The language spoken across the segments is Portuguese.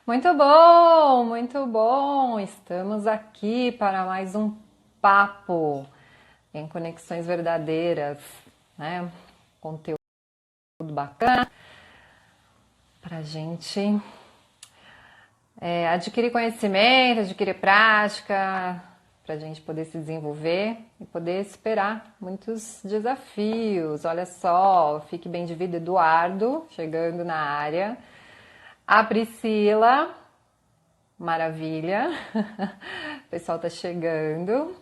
Muito bom, muito bom. Estamos aqui para mais um papo em conexões verdadeiras, né? Conteúdo bacana para gente adquirir conhecimento, adquirir prática, para a gente poder se desenvolver e poder superar muitos desafios. Olha só, Fique Bem de Vida, Eduardo, chegando na área. A Priscila. Maravilha, o pessoal tá chegando.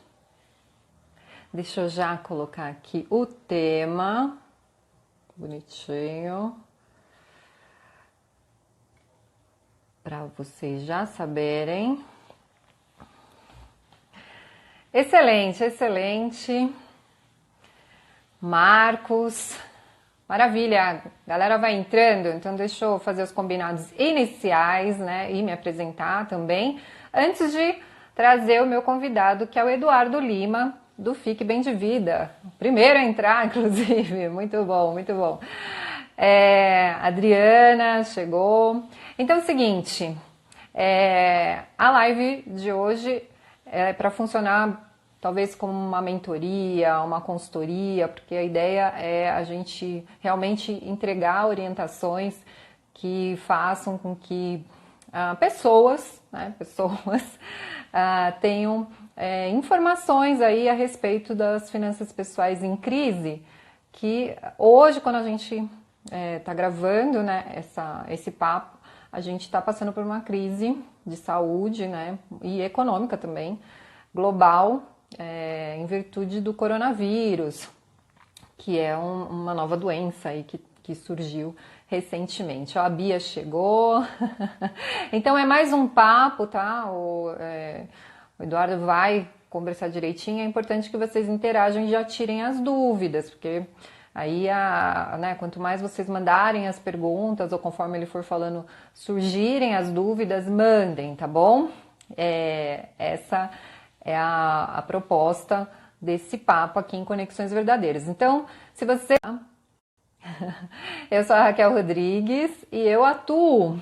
Deixa eu já colocar aqui o tema, bonitinho, para vocês já saberem. Excelente, excelente. Marcos, maravilha, a galera vai entrando, então deixa eu fazer os combinados iniciais, né, e me apresentar também, antes de trazer o meu convidado, que é o Eduardo Lima, do Fique Bem de Vida, o primeiro a entrar, inclusive, muito bom, muito bom. Adriana chegou. Então é o seguinte, a live de hoje é para funcionar talvez como uma mentoria, uma consultoria, porque a ideia é a gente realmente entregar orientações que façam com que pessoas tenham informações aí a respeito das finanças pessoais em crise, que hoje, quando a gente está gravando, né, esse papo, a gente está passando por uma crise de saúde, né, e econômica também, global, em virtude do coronavírus, que é uma nova doença aí que surgiu recentemente. Ó, a Bia chegou. Então é mais um papo, tá? O Eduardo vai conversar direitinho. É importante que vocês interajam e já tirem as dúvidas, porque aí, né, quanto mais vocês mandarem as perguntas, ou conforme ele for falando, surgirem as dúvidas, mandem, tá bom? Essa é a proposta desse papo aqui em Conexões Verdadeiras. Então, se você... Eu sou a Raquel Rodrigues e eu atuo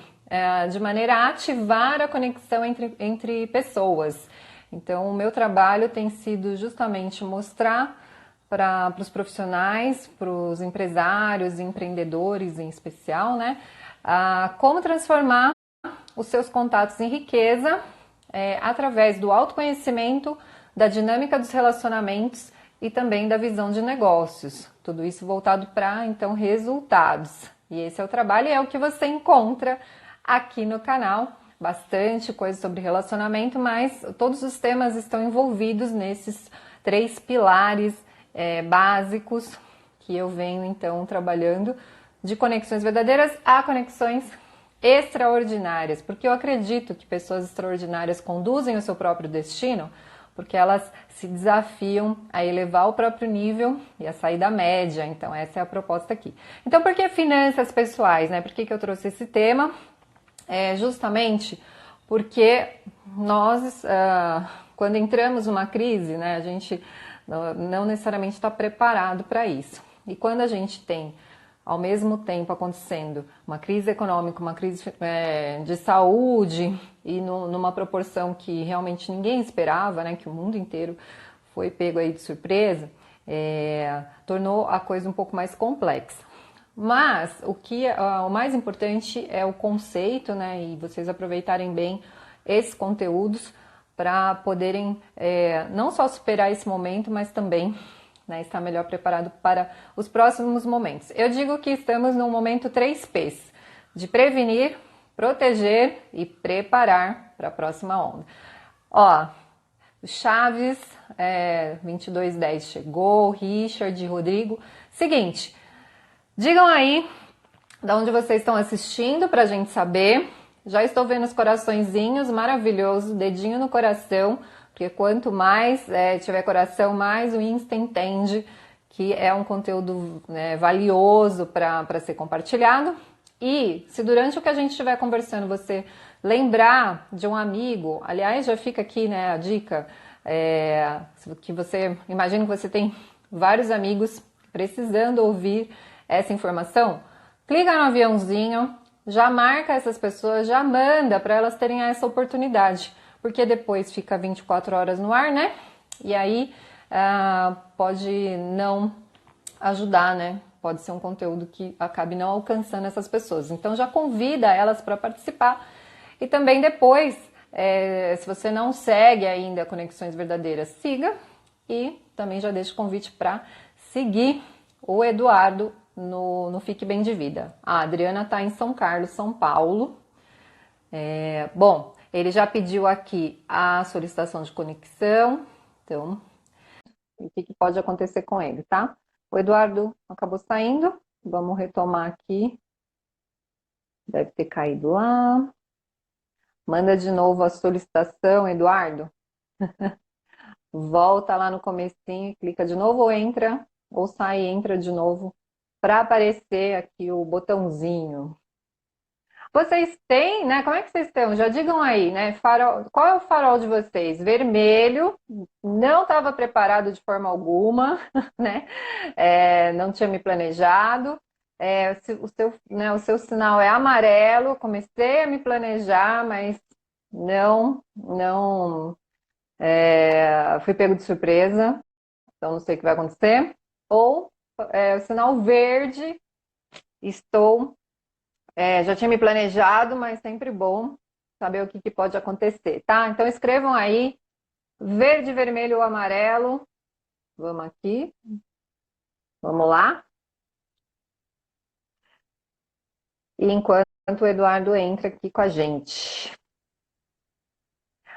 de maneira a ativar a conexão entre pessoas. Então, o meu trabalho tem sido justamente mostrar para os profissionais, para os empresários e empreendedores em especial, né, como transformar os seus contatos em riqueza através do autoconhecimento, da dinâmica dos relacionamentos e também da visão de negócios. Tudo isso voltado para, então, resultados. E esse é o trabalho e é o que você encontra aqui no canal. Bastante coisa sobre relacionamento, mas todos os temas estão envolvidos nesses 3 pilares básicos que eu venho, então, trabalhando de conexões verdadeiras a conexões extraordinárias, porque eu acredito que pessoas extraordinárias conduzem o seu próprio destino, porque elas se desafiam a elevar o próprio nível e a sair da média. Então essa é a proposta aqui. Então por que finanças pessoais, né? Por que eu trouxe esse tema? Justamente porque nós, quando entramos numa crise, né, a gente não necessariamente está preparado para isso. E quando a gente tem ao mesmo tempo acontecendo uma crise econômica, uma crise de saúde e numa proporção que realmente ninguém esperava, né, que o mundo inteiro foi pego aí de surpresa, tornou a coisa um pouco mais complexa. Mas o mais importante é o conceito, né, e vocês aproveitarem bem esses conteúdos para poderem não só superar esse momento, mas também, né, estar melhor preparado para os próximos momentos. Eu digo que estamos no momento 3Ps, de prevenir, proteger e preparar para a próxima onda. Ó, o Chaves, 2210 chegou, Richard, Rodrigo. Seguinte, digam aí de onde vocês estão assistindo para a gente saber. Já estou vendo os coraçõezinhos, maravilhoso, dedinho no coração, porque quanto mais tiver coração, mais o Insta entende que é um conteúdo valioso para ser compartilhado. E se durante o que a gente estiver conversando você lembrar de um amigo, aliás, já fica aqui, né, a dica, que você, imagina que você tem vários amigos precisando ouvir essa informação, clica no aviãozinho, já marca essas pessoas, já manda para elas terem essa oportunidade, porque depois fica 24 horas no ar, né? E aí pode não ajudar, né? Pode ser um conteúdo que acabe não alcançando essas pessoas. Então já convida elas para participar. E também depois, se você não segue ainda Conexões Verdadeiras, siga. E também já deixo o convite para seguir o Eduardo no Fique Bem de Vida. A Adriana está em São Carlos, São Paulo. Bom, ele já pediu aqui a solicitação de conexão. Então, o que pode acontecer com ele, tá? O Eduardo acabou saindo. Vamos retomar aqui. Deve ter caído lá. Manda de novo a solicitação, Eduardo. Volta lá no comecinho, clica de novo ou entra, ou sai e entra de novo, para aparecer aqui o botãozinho. Vocês têm, né? Como é que vocês estão? Já digam aí, né? Farol, qual é o farol de vocês? Vermelho, não estava preparado de forma alguma, né? Não tinha me planejado. O seu sinal é amarelo, comecei a me planejar, mas não fui pego de surpresa, então não sei o que vai acontecer. Ou o sinal verde, estou já tinha me planejado, mas sempre bom saber o que pode acontecer, tá? Então escrevam aí, verde, vermelho ou amarelo. Vamos aqui. Vamos lá. E enquanto o Eduardo entra aqui com a gente.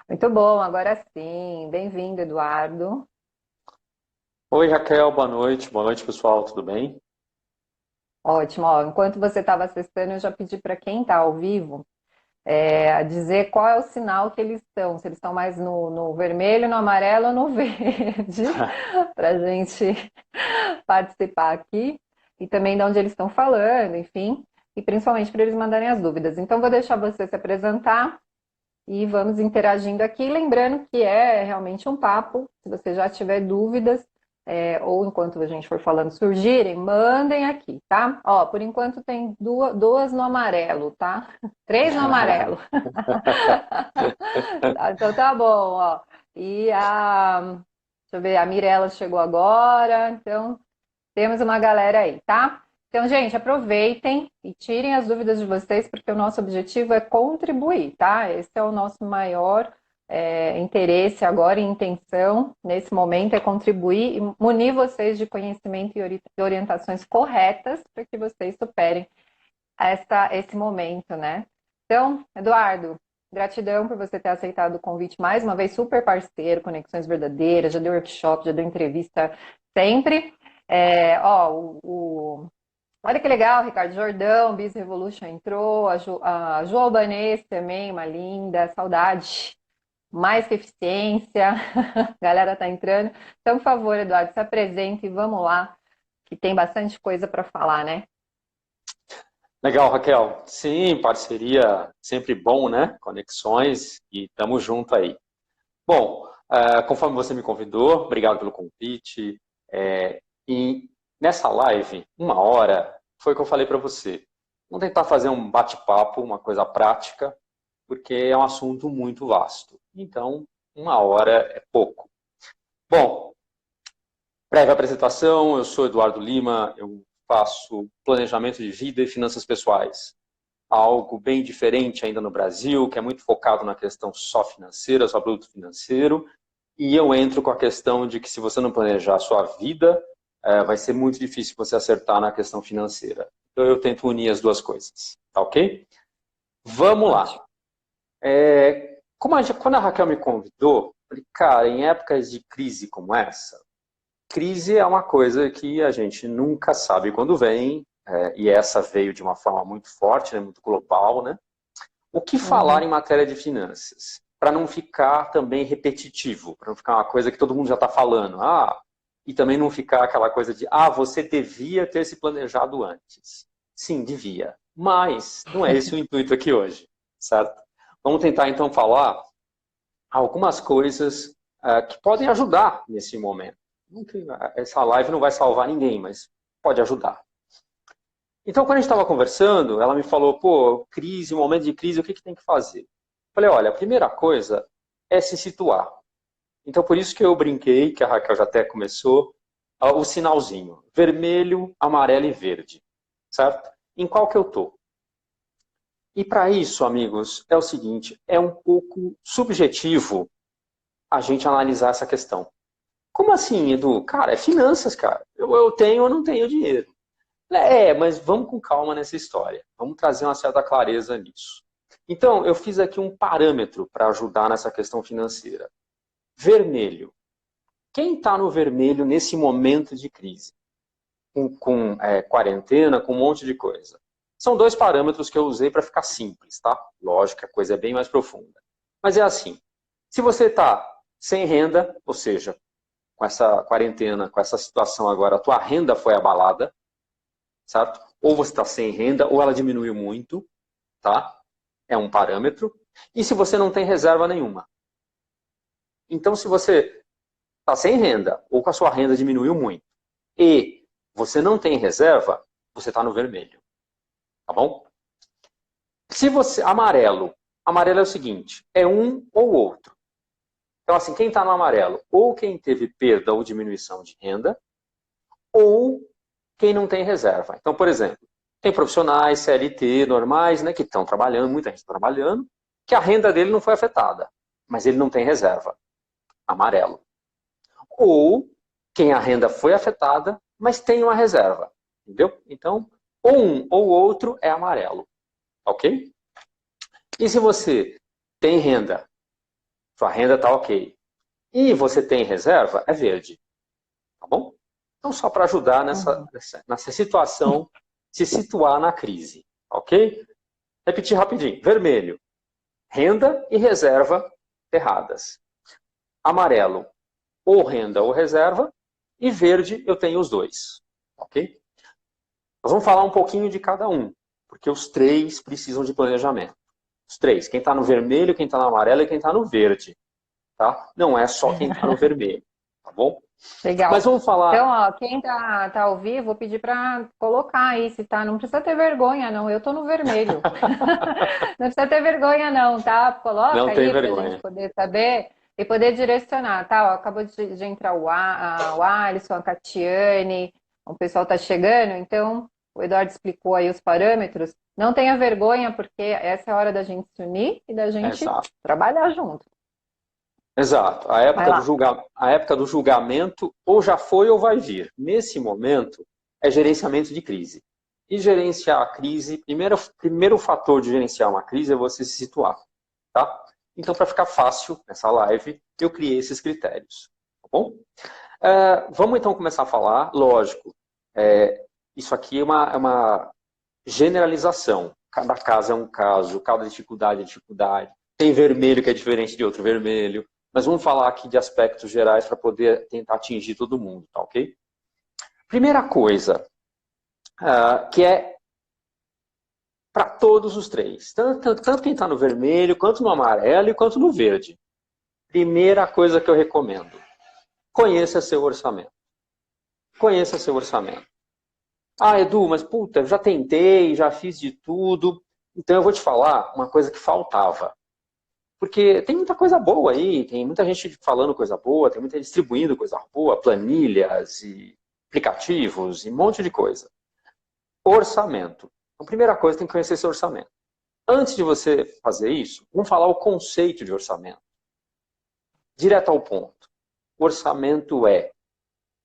Muito bom, agora sim. Bem-vindo, Eduardo. Oi, Raquel, boa noite. Boa noite, pessoal, tudo bem? Ótimo. Ó, enquanto você estava acessando, eu já pedi para quem está ao vivo dizer qual é o sinal que eles estão. Se eles estão mais no vermelho, no amarelo ou no verde, para a gente participar aqui. E também de onde eles estão falando, enfim. E principalmente para eles mandarem as dúvidas. Então, vou deixar você se apresentar e vamos interagindo aqui. Lembrando que é realmente um papo. Se você já tiver dúvidas, ou enquanto a gente for falando surgirem, mandem aqui, tá? Ó, por enquanto tem duas no amarelo, tá? Três no amarelo. Então tá bom, ó. E deixa eu ver, a Mirella chegou agora, então temos uma galera aí, tá? Então, gente, aproveitem e tirem as dúvidas de vocês, porque o nosso objetivo é contribuir, tá? Esse é o nosso maior interesse agora e intenção nesse momento é contribuir e munir vocês de conhecimento e orientações corretas para que vocês superem esse momento, né? Então, Eduardo, gratidão por você ter aceitado o convite mais uma vez, super parceiro, Conexões Verdadeiras, já deu workshop, já deu entrevista sempre. Olha que legal, Ricardo Jordão, Biz Revolution entrou, a Ju Albanês também, uma linda, saudade, mais que eficiência, a galera tá entrando. Então, por favor, Eduardo, se apresente e vamos lá, que tem bastante coisa para falar, né? Legal, Raquel. Sim, parceria sempre bom, né? Conexões e tamo junto aí. Bom, conforme você me convidou, obrigado pelo convite. E nessa live, 1 hora, foi o que eu falei para você. Vamos tentar fazer um bate-papo, uma coisa prática, porque é um assunto muito vasto. Então, 1 hora é pouco. Bom, breve apresentação, eu sou Eduardo Lima, eu faço planejamento de vida e finanças pessoais. Algo bem diferente ainda no Brasil, que é muito focado na questão só financeira, só produto financeiro. E eu entro com a questão de que se você não planejar a sua vida, vai ser muito difícil você acertar na questão financeira. Então eu tento unir as duas coisas, tá ok? Vamos lá. Quando a Raquel me convidou, eu falei, cara, em épocas de crise como essa, crise é uma coisa que a gente nunca sabe quando vem, e essa veio de uma forma muito forte, né, muito global, né? O que falar em matéria de finanças? Para não ficar também repetitivo, para não ficar uma coisa que todo mundo já está falando. E também não ficar aquela coisa de, você devia ter se planejado antes. Sim, devia. Mas não é esse o intuito aqui hoje, certo? Vamos tentar então falar algumas coisas que podem ajudar nesse momento. Essa live não vai salvar ninguém, mas pode ajudar. Então, quando a gente estava conversando, ela me falou, pô, crise, momento de crise, o que tem que fazer? Eu falei, olha, a primeira coisa é se situar. Então, por isso que eu brinquei, que a Raquel já até começou, o sinalzinho, vermelho, amarelo e verde, certo? Em qual que eu tô? E para isso, amigos, é o seguinte, é um pouco subjetivo a gente analisar essa questão. Como assim, Edu? Cara, é finanças, cara. Eu tenho ou não tenho dinheiro. Mas vamos com calma nessa história. Vamos trazer uma certa clareza nisso. Então, eu fiz aqui um parâmetro para ajudar nessa questão financeira. Vermelho. Quem está no vermelho nesse momento de crise? Com quarentena, com um monte de coisa. São dois parâmetros que eu usei para ficar simples, tá? Lógico que a coisa é bem mais profunda. Mas é assim, se você está sem renda, ou seja, com essa quarentena, com essa situação agora, a tua renda foi abalada, certo? Ou você está sem renda, ou ela diminuiu muito, tá? É um parâmetro. E se você não tem reserva nenhuma. Então, se você está sem renda, ou com a sua renda diminuiu muito, e você não tem reserva, você está no vermelho. Tá bom? Se você. Amarelo. Amarelo é o seguinte: é um ou outro. Então, assim, quem está no amarelo? Ou quem teve perda ou diminuição de renda, ou quem não tem reserva. Então, por exemplo, tem profissionais, CLT, normais, né, que estão trabalhando, muita gente está trabalhando, que a renda dele não foi afetada, mas ele não tem reserva. Amarelo. Ou quem a renda foi afetada, mas tem uma reserva. Entendeu? Então, ou um ou outro é amarelo. Ok? E se você tem renda, sua renda está ok, e você tem reserva, é verde. Tá bom? Então, só para ajudar nessa situação, se situar na crise. Ok? Repetir rapidinho. Vermelho, renda e reserva erradas. Amarelo, ou renda ou reserva. E verde, eu tenho os dois. Ok? Nós vamos falar um pouquinho de cada um, porque os três precisam de planejamento. Os três, quem está no vermelho, quem está no amarelo e quem está no verde. Tá? Não é só quem está no vermelho, tá bom? Legal. Mas vamos falar... Então, ó, quem tá ao vivo, vou pedir para colocar aí, se tá, não precisa ter vergonha, não, eu tô no vermelho. Não precisa ter vergonha, não, tá? Coloca Não tem aí pra vergonha. gente poder saber e poder direcionar, tá? Ó, acabou de entrar o Alisson, a Catiane, o pessoal tá chegando, então o Eduardo explicou aí os parâmetros. Não tenha vergonha, porque essa é a hora da gente se unir e da gente Exato. trabalhar junto. Exato. A época do julgamento ou já foi ou vai vir. Nesse momento, é gerenciamento de crise. E gerenciar a crise, primeiro fator de gerenciar uma crise é você se situar. Tá? Então, para ficar fácil nessa live, eu criei esses critérios. Tá bom? Vamos então começar a falar. Lógico, isso aqui é uma generalização. Cada caso é um caso, cada dificuldade é dificuldade. Tem vermelho que é diferente de outro vermelho. Mas vamos falar aqui de aspectos gerais para poder tentar atingir todo mundo, tá ok? Primeira coisa, que é para todos os três. Tanto quem está no vermelho, quanto no amarelo e quanto no verde. Primeira coisa que eu recomendo. Conheça seu orçamento. Conheça seu orçamento. Ah, Edu, mas puta, eu já tentei, já fiz de tudo. Então eu vou te falar uma coisa que faltava. Porque tem muita coisa boa aí, tem muita gente falando coisa boa, tem muita gente distribuindo coisa boa, planilhas e aplicativos e um monte de coisa. Orçamento. Então, primeira coisa, tem que conhecer seu orçamento. Antes de você fazer isso, vamos falar o conceito de orçamento. Direto ao ponto. Orçamento é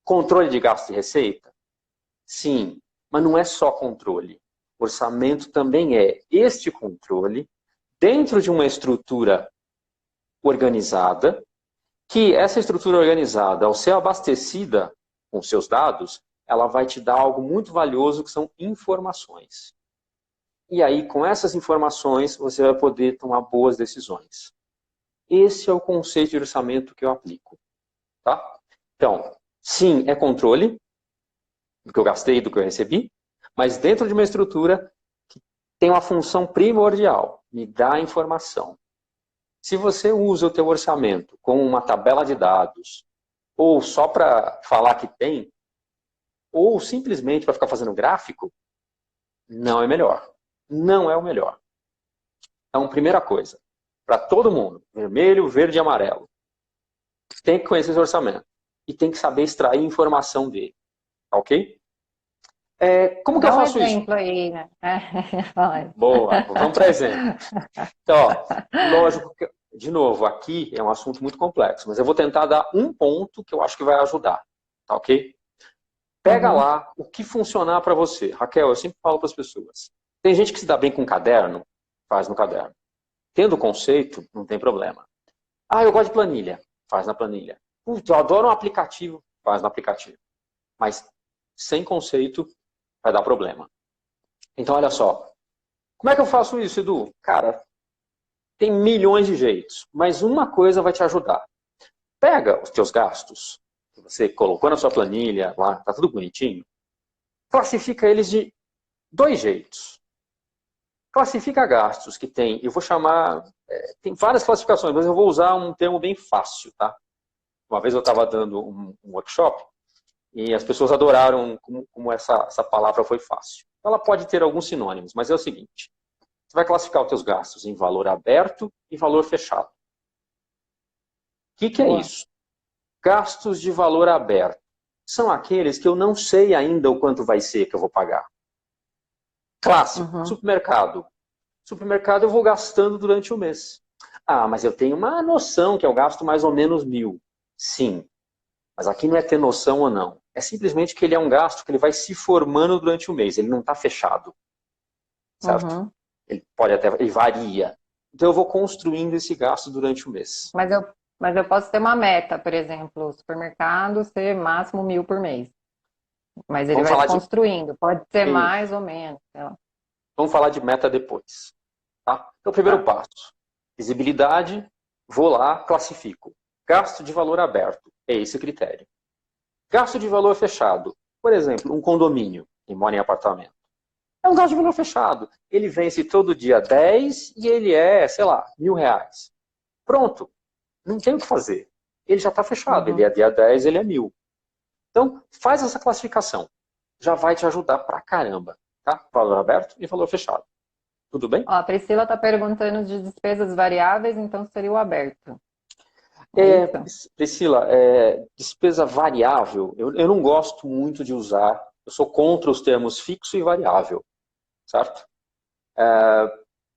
controle de gasto e receita? Sim, mas não é só controle. Orçamento também é este controle dentro de uma estrutura organizada, que essa estrutura organizada, ao ser abastecida com seus dados, ela vai te dar algo muito valioso, que são informações. E aí, com essas informações, você vai poder tomar boas decisões. Esse é o conceito de orçamento que eu aplico. Tá? Então, sim, é controle do que eu gastei e do que eu recebi, mas dentro de uma estrutura que tem uma função primordial, me dá informação. Se você usa o teu orçamento com uma tabela de dados, ou só para falar que tem, ou simplesmente para ficar fazendo gráfico, Não é melhor. Não é o melhor. Então, primeira coisa, para todo mundo, vermelho, verde e amarelo, tem que conhecer esse orçamento e tem que saber extrair informação dele, tá ok? Como que eu Dá um faço isso? exemplo aí, né? Fala aí. Boa, vamos para exemplo. Então, ó, lógico que, de novo, aqui é um assunto muito complexo, mas eu vou tentar dar um ponto que eu acho que vai ajudar, tá ok? Pega Uhum. lá o que funcionar para você. Raquel, eu sempre falo para as pessoas. Tem gente que se dá bem com caderno, faz no caderno. Tendo conceito, não tem problema. Ah, eu gosto de planilha, faz na planilha. Putz, eu adoro um aplicativo, faz no aplicativo. Mas sem conceito, vai dar problema. Então, olha só. Como é que eu faço isso, Edu? Cara, tem milhões de jeitos, mas uma coisa vai te ajudar. Pega os teus gastos, que você colocou na sua planilha, lá, tá tudo bonitinho, classifica eles de dois jeitos. Classifica gastos que tem, eu vou chamar, tem várias classificações, mas eu vou usar um termo bem fácil, tá? Uma vez eu estava dando um workshop e as pessoas adoraram como essa palavra foi fácil. Ela pode ter alguns sinônimos, mas é o seguinte, você vai classificar os teus gastos em valor aberto e valor fechado. O que é Boa. isso? Gastos de valor aberto são aqueles que eu não sei ainda o quanto vai ser que eu vou pagar. Clássico, Uhum. supermercado. Supermercado eu vou gastando durante o mês. Ah, mas eu tenho uma noção que eu gasto mais ou menos 1.000. Sim, mas aqui não é ter noção ou não. É simplesmente que ele é um gasto que ele vai se formando durante o mês. Ele não está fechado, certo? Uhum. Ele varia. Então eu vou construindo esse gasto durante o mês. Mas eu posso ter uma meta, por exemplo, o supermercado ser máximo 1.000 por mês. Mas ele Vamos vai se falar de, construindo, pode ser mais ou menos, sei lá. vamos falar de meta depois. Tá? Então, primeiro Tá. passo, visibilidade, vou lá, classifico. Gasto de valor aberto, é esse o critério. Gasto de valor fechado, por exemplo, um condomínio, quem mora em apartamento. É um gasto de valor fechado. Ele vence todo dia 10 e ele é, sei lá, R$ 1.000. Pronto, não tem o que fazer. Ele já está fechado, ele Uhum. é dia 10, ele é 1.000. Então, faz essa classificação. Já vai te ajudar pra caramba. Tá? Valor aberto e valor fechado. Tudo bem? Ó, a Priscila está perguntando de despesas variáveis, então seria o aberto. É isso? Priscila, despesa variável, eu não gosto muito de usar, eu sou contra os termos fixo e variável, certo?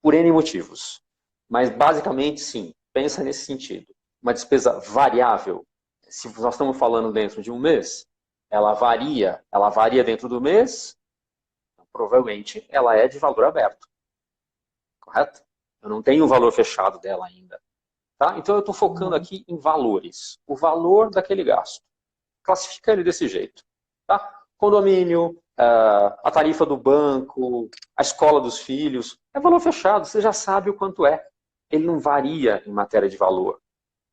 Por N motivos. Mas basicamente, sim, pensa nesse sentido. Uma despesa variável, se nós estamos falando dentro de um mês, ela varia dentro do mês, provavelmente ela é de valor aberto, correto? Eu não tenho o valor fechado dela ainda. Tá? Então eu estou focando Uhum. aqui em valores. O valor daquele gasto. Classifica ele desse jeito. Tá? Condomínio, a tarifa do banco, a escola dos filhos. É valor fechado, você já sabe o quanto é. Ele não varia em matéria de valor.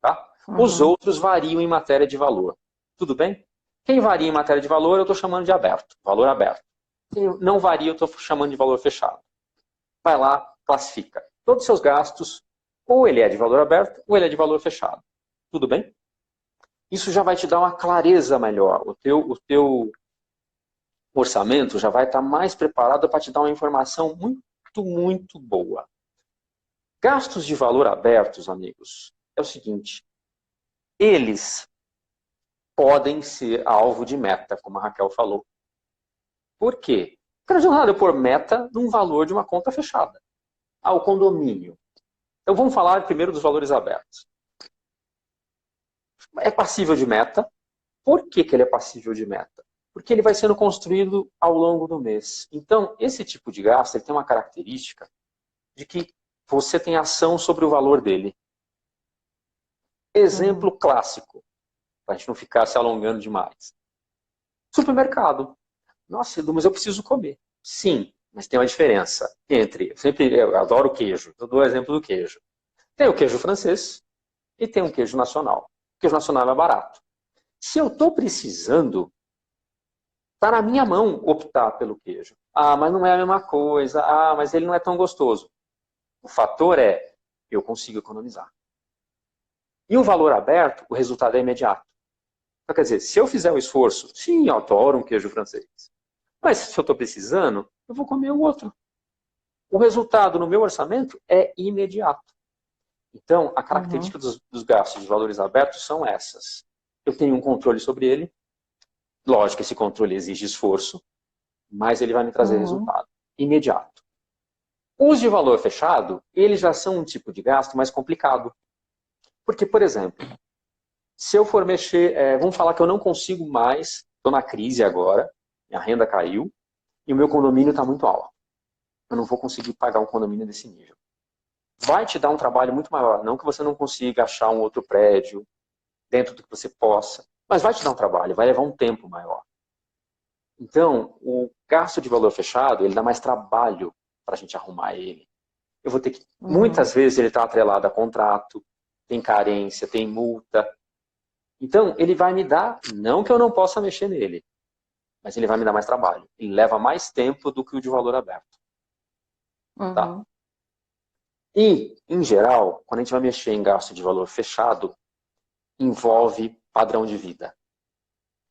Tá? Os Uhum. outros variam em matéria de valor. Tudo bem? Quem varia em matéria de valor, eu estou chamando de aberto, valor aberto. Quem não varia, eu estou chamando de valor fechado. Vai lá, classifica. Todos os seus gastos, ou ele é de valor aberto, ou ele é de valor fechado. Tudo bem? Isso já vai te dar uma clareza melhor. O teu orçamento já vai estar mais preparado para te dar uma informação muito, muito boa. Gastos de valor abertos, amigos, é o seguinte. Eles podem ser alvo de meta, como a Raquel falou. Por quê? Porque não adianta nada eu pôr meta num valor de uma conta fechada. Ah, o condomínio. Então vamos falar primeiro dos valores abertos. É passível de meta. Por que ele é passível de meta? Porque ele vai sendo construído ao longo do mês. Então, esse tipo de gasto ele tem uma característica de que você tem ação sobre o valor dele. Uhum. Exemplo clássico, para a gente não ficar se alongando demais. Supermercado. Nossa, Edu, mas eu preciso comer. Sim, mas tem uma diferença entre... Eu adoro queijo, eu dou o exemplo do queijo. Tem o queijo francês e tem o queijo nacional. O queijo nacional é barato. Se eu estou precisando, está na minha mão optar pelo queijo. Ah, mas não é a mesma coisa. Ah, mas ele não é tão gostoso. O fator é, eu consigo economizar. E o valor aberto, o resultado é imediato. Então, quer dizer, se eu fizer um esforço, sim, eu adoro um queijo francês. Mas se eu estou precisando, eu vou comer o outro. O resultado no meu orçamento é imediato. Então, a característica dos gastos de valores abertos são essas. Eu tenho um controle sobre ele. Lógico, esse controle exige esforço, mas ele vai me trazer resultado imediato. Os de valor fechado, eles já são um tipo de gasto mais complicado. Porque, por exemplo, se eu for mexer, vamos falar que eu não consigo mais, estou na crise agora, minha renda caiu, e o meu condomínio está muito alto. Eu não vou conseguir pagar um condomínio desse nível. Vai te dar um trabalho muito maior. Não que você não consiga achar um outro prédio dentro do que você possa, mas vai te dar um trabalho, vai levar um tempo maior. Então, o gasto de valor fechado, ele dá mais trabalho para a gente arrumar ele. Eu vou ter que... Muitas vezes ele está atrelado a contrato, tem carência, tem multa. Então, ele vai me dar... Não que eu não possa mexer nele, mas ele vai me dar mais trabalho. Ele leva mais tempo do que o de valor aberto. Tá? E, em geral, quando a gente vai mexer em gasto de valor fechado, envolve padrão de vida.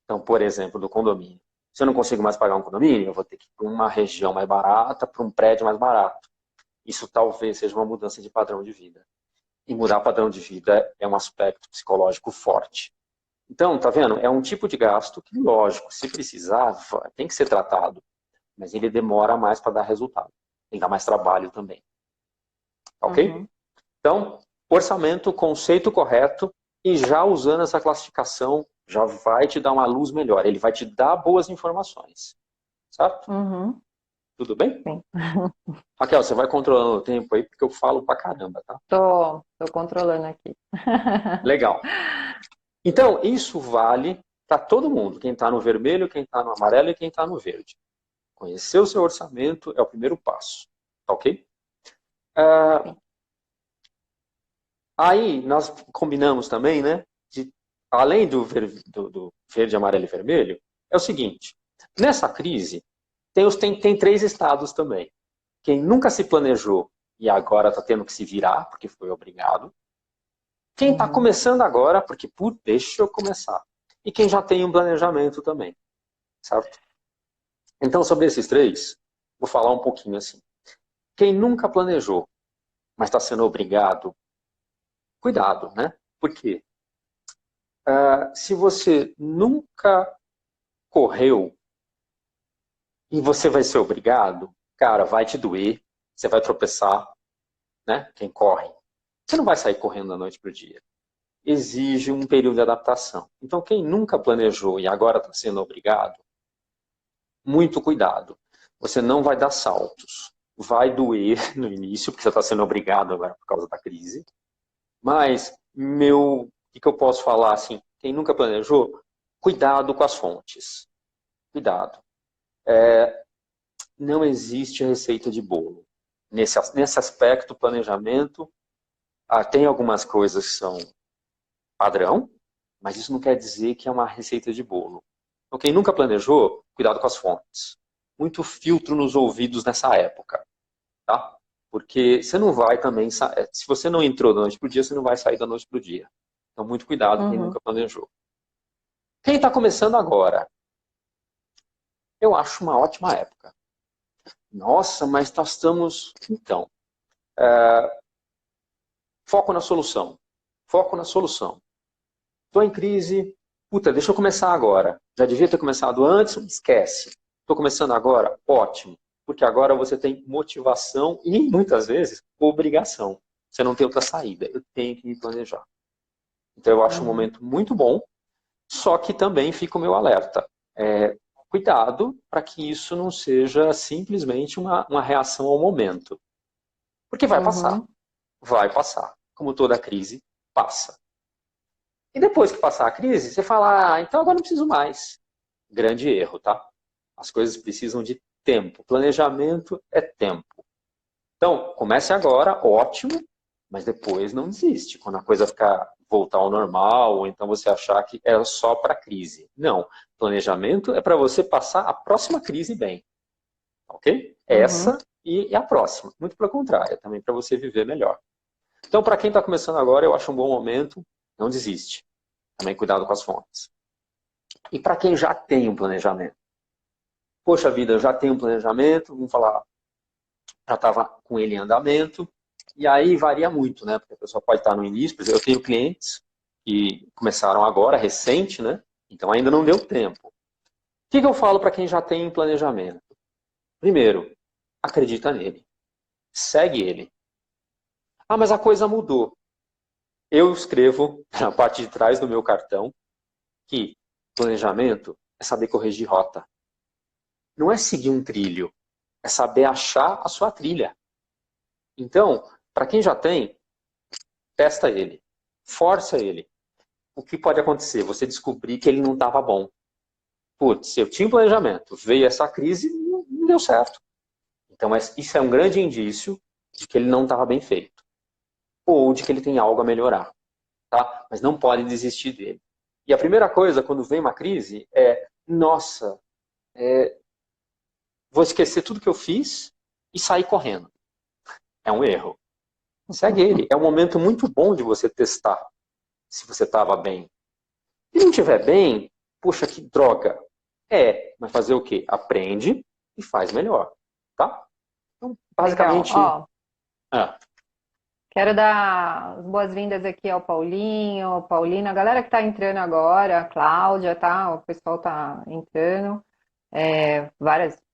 Então, por exemplo, do condomínio. Se eu não consigo mais pagar um condomínio, eu vou ter que ir para uma região mais barata, para um prédio mais barato. Isso talvez seja uma mudança de padrão de vida. E mudar padrão de vida é um aspecto psicológico forte. Então, tá vendo? É um tipo de gasto que, lógico, se precisar, tem que ser tratado. Mas ele demora mais para dar resultado. Tem que dar mais trabalho também. Ok? Então, orçamento, conceito correto, e já usando essa classificação, já vai te dar uma luz melhor. Ele vai te dar boas informações. Certo? Tudo bem? Sim. Raquel, você vai controlando o tempo aí, porque eu falo pra caramba, tá? Tô controlando aqui. Legal. Então, isso vale para todo mundo. Quem está no vermelho, quem está no amarelo e quem está no verde. Conhecer o seu orçamento é o primeiro passo. Tá ok? Aí, nós combinamos também, né? Além do verde, amarelo e vermelho, é o seguinte. Nessa crise, tem três estados também. Quem nunca se planejou e agora está tendo que se virar, porque foi obrigado. Quem está começando agora, porque, deixa eu começar. E quem já tem um planejamento também. Certo? Então, sobre esses três, vou falar um pouquinho assim. Quem nunca planejou, mas está sendo obrigado, cuidado, né? Por quê? Se você nunca correu e você vai ser obrigado, cara, vai te doer, você vai tropeçar, né? Quem corre. Você não vai sair correndo da noite para o dia. Exige um período de adaptação. Então, quem nunca planejou e agora está sendo obrigado, muito cuidado. Você não vai dar saltos. Vai doer no início, porque você está sendo obrigado agora por causa da crise. Mas, o que eu posso falar assim? Quem nunca planejou, cuidado com as fontes. Cuidado. Não existe receita de bolo. Nesse aspecto, planejamento, tem algumas coisas que são padrão, mas isso não quer dizer que é uma receita de bolo. Então, quem nunca planejou, cuidado com as fontes. Muito filtro nos ouvidos nessa época. Tá? Porque você não vai também... Se você não entrou da noite para o dia, você não vai sair da noite para o dia. Então, muito cuidado quem nunca planejou. Quem está começando agora? Eu acho uma ótima época. Nossa, mas nós estamos... Então, foco na solução. Foco na solução. Estou em crise. Deixa eu começar agora. Já devia ter começado antes? Esquece. Estou começando agora? Ótimo. Porque agora você tem motivação e, muitas vezes, obrigação. Você não tem outra saída. Eu tenho que me planejar. Então, eu acho um momento muito bom, só que também fica o meu alerta. Cuidado para que isso não seja simplesmente uma reação ao momento. Porque vai passar. Vai passar. Como toda crise, passa. E depois que passar a crise, você fala, então agora não preciso mais. Grande erro, tá? As coisas precisam de tempo. Planejamento é tempo. Então, comece agora, ótimo, mas depois não desiste. Quando a coisa voltar ao normal, ou então você achar que é só para crise. Não. Planejamento é para você passar a próxima crise bem. Ok? Essa e a próxima. Muito pelo contrário, também para você viver melhor. Então, para quem está começando agora, eu acho um bom momento. Não desiste. Também cuidado com as fontes. E para quem já tem um planejamento? Poxa vida, eu já tenho um planejamento, vamos falar, já estava com ele em andamento, e aí varia muito, né? Porque a pessoa pode estar no início, por exemplo, eu tenho clientes que começaram agora, recente, né? Então ainda não deu tempo. O que eu falo para quem já tem planejamento? Primeiro, acredita nele. Segue ele. Ah, mas a coisa mudou. Eu escrevo na parte de trás do meu cartão que planejamento é saber corrigir rota. Não é seguir um trilho, é saber achar a sua trilha. Então, para quem já tem, testa ele, força ele. O que pode acontecer? Você descobrir que ele não estava bom. Putz, eu tinha um planejamento, veio essa crise e não deu certo. Então, isso é um grande indício de que ele não estava bem feito. Ou de que ele tem algo a melhorar. Tá? Mas não pode desistir dele. E a primeira coisa, quando vem uma crise, é: nossa, vou esquecer tudo que eu fiz e sair correndo. É um erro. Segue ele. É um momento muito bom de você testar se você estava bem. Se não estiver bem, puxa, que droga. Mas fazer o quê? Aprende e faz melhor. Tá? Então, Legal. basicamente. Ó, Ah, quero dar as boas-vindas aqui ao Paulinho, Paulina, a galera que está entrando agora, a Cláudia, tá? O pessoal tá entrando.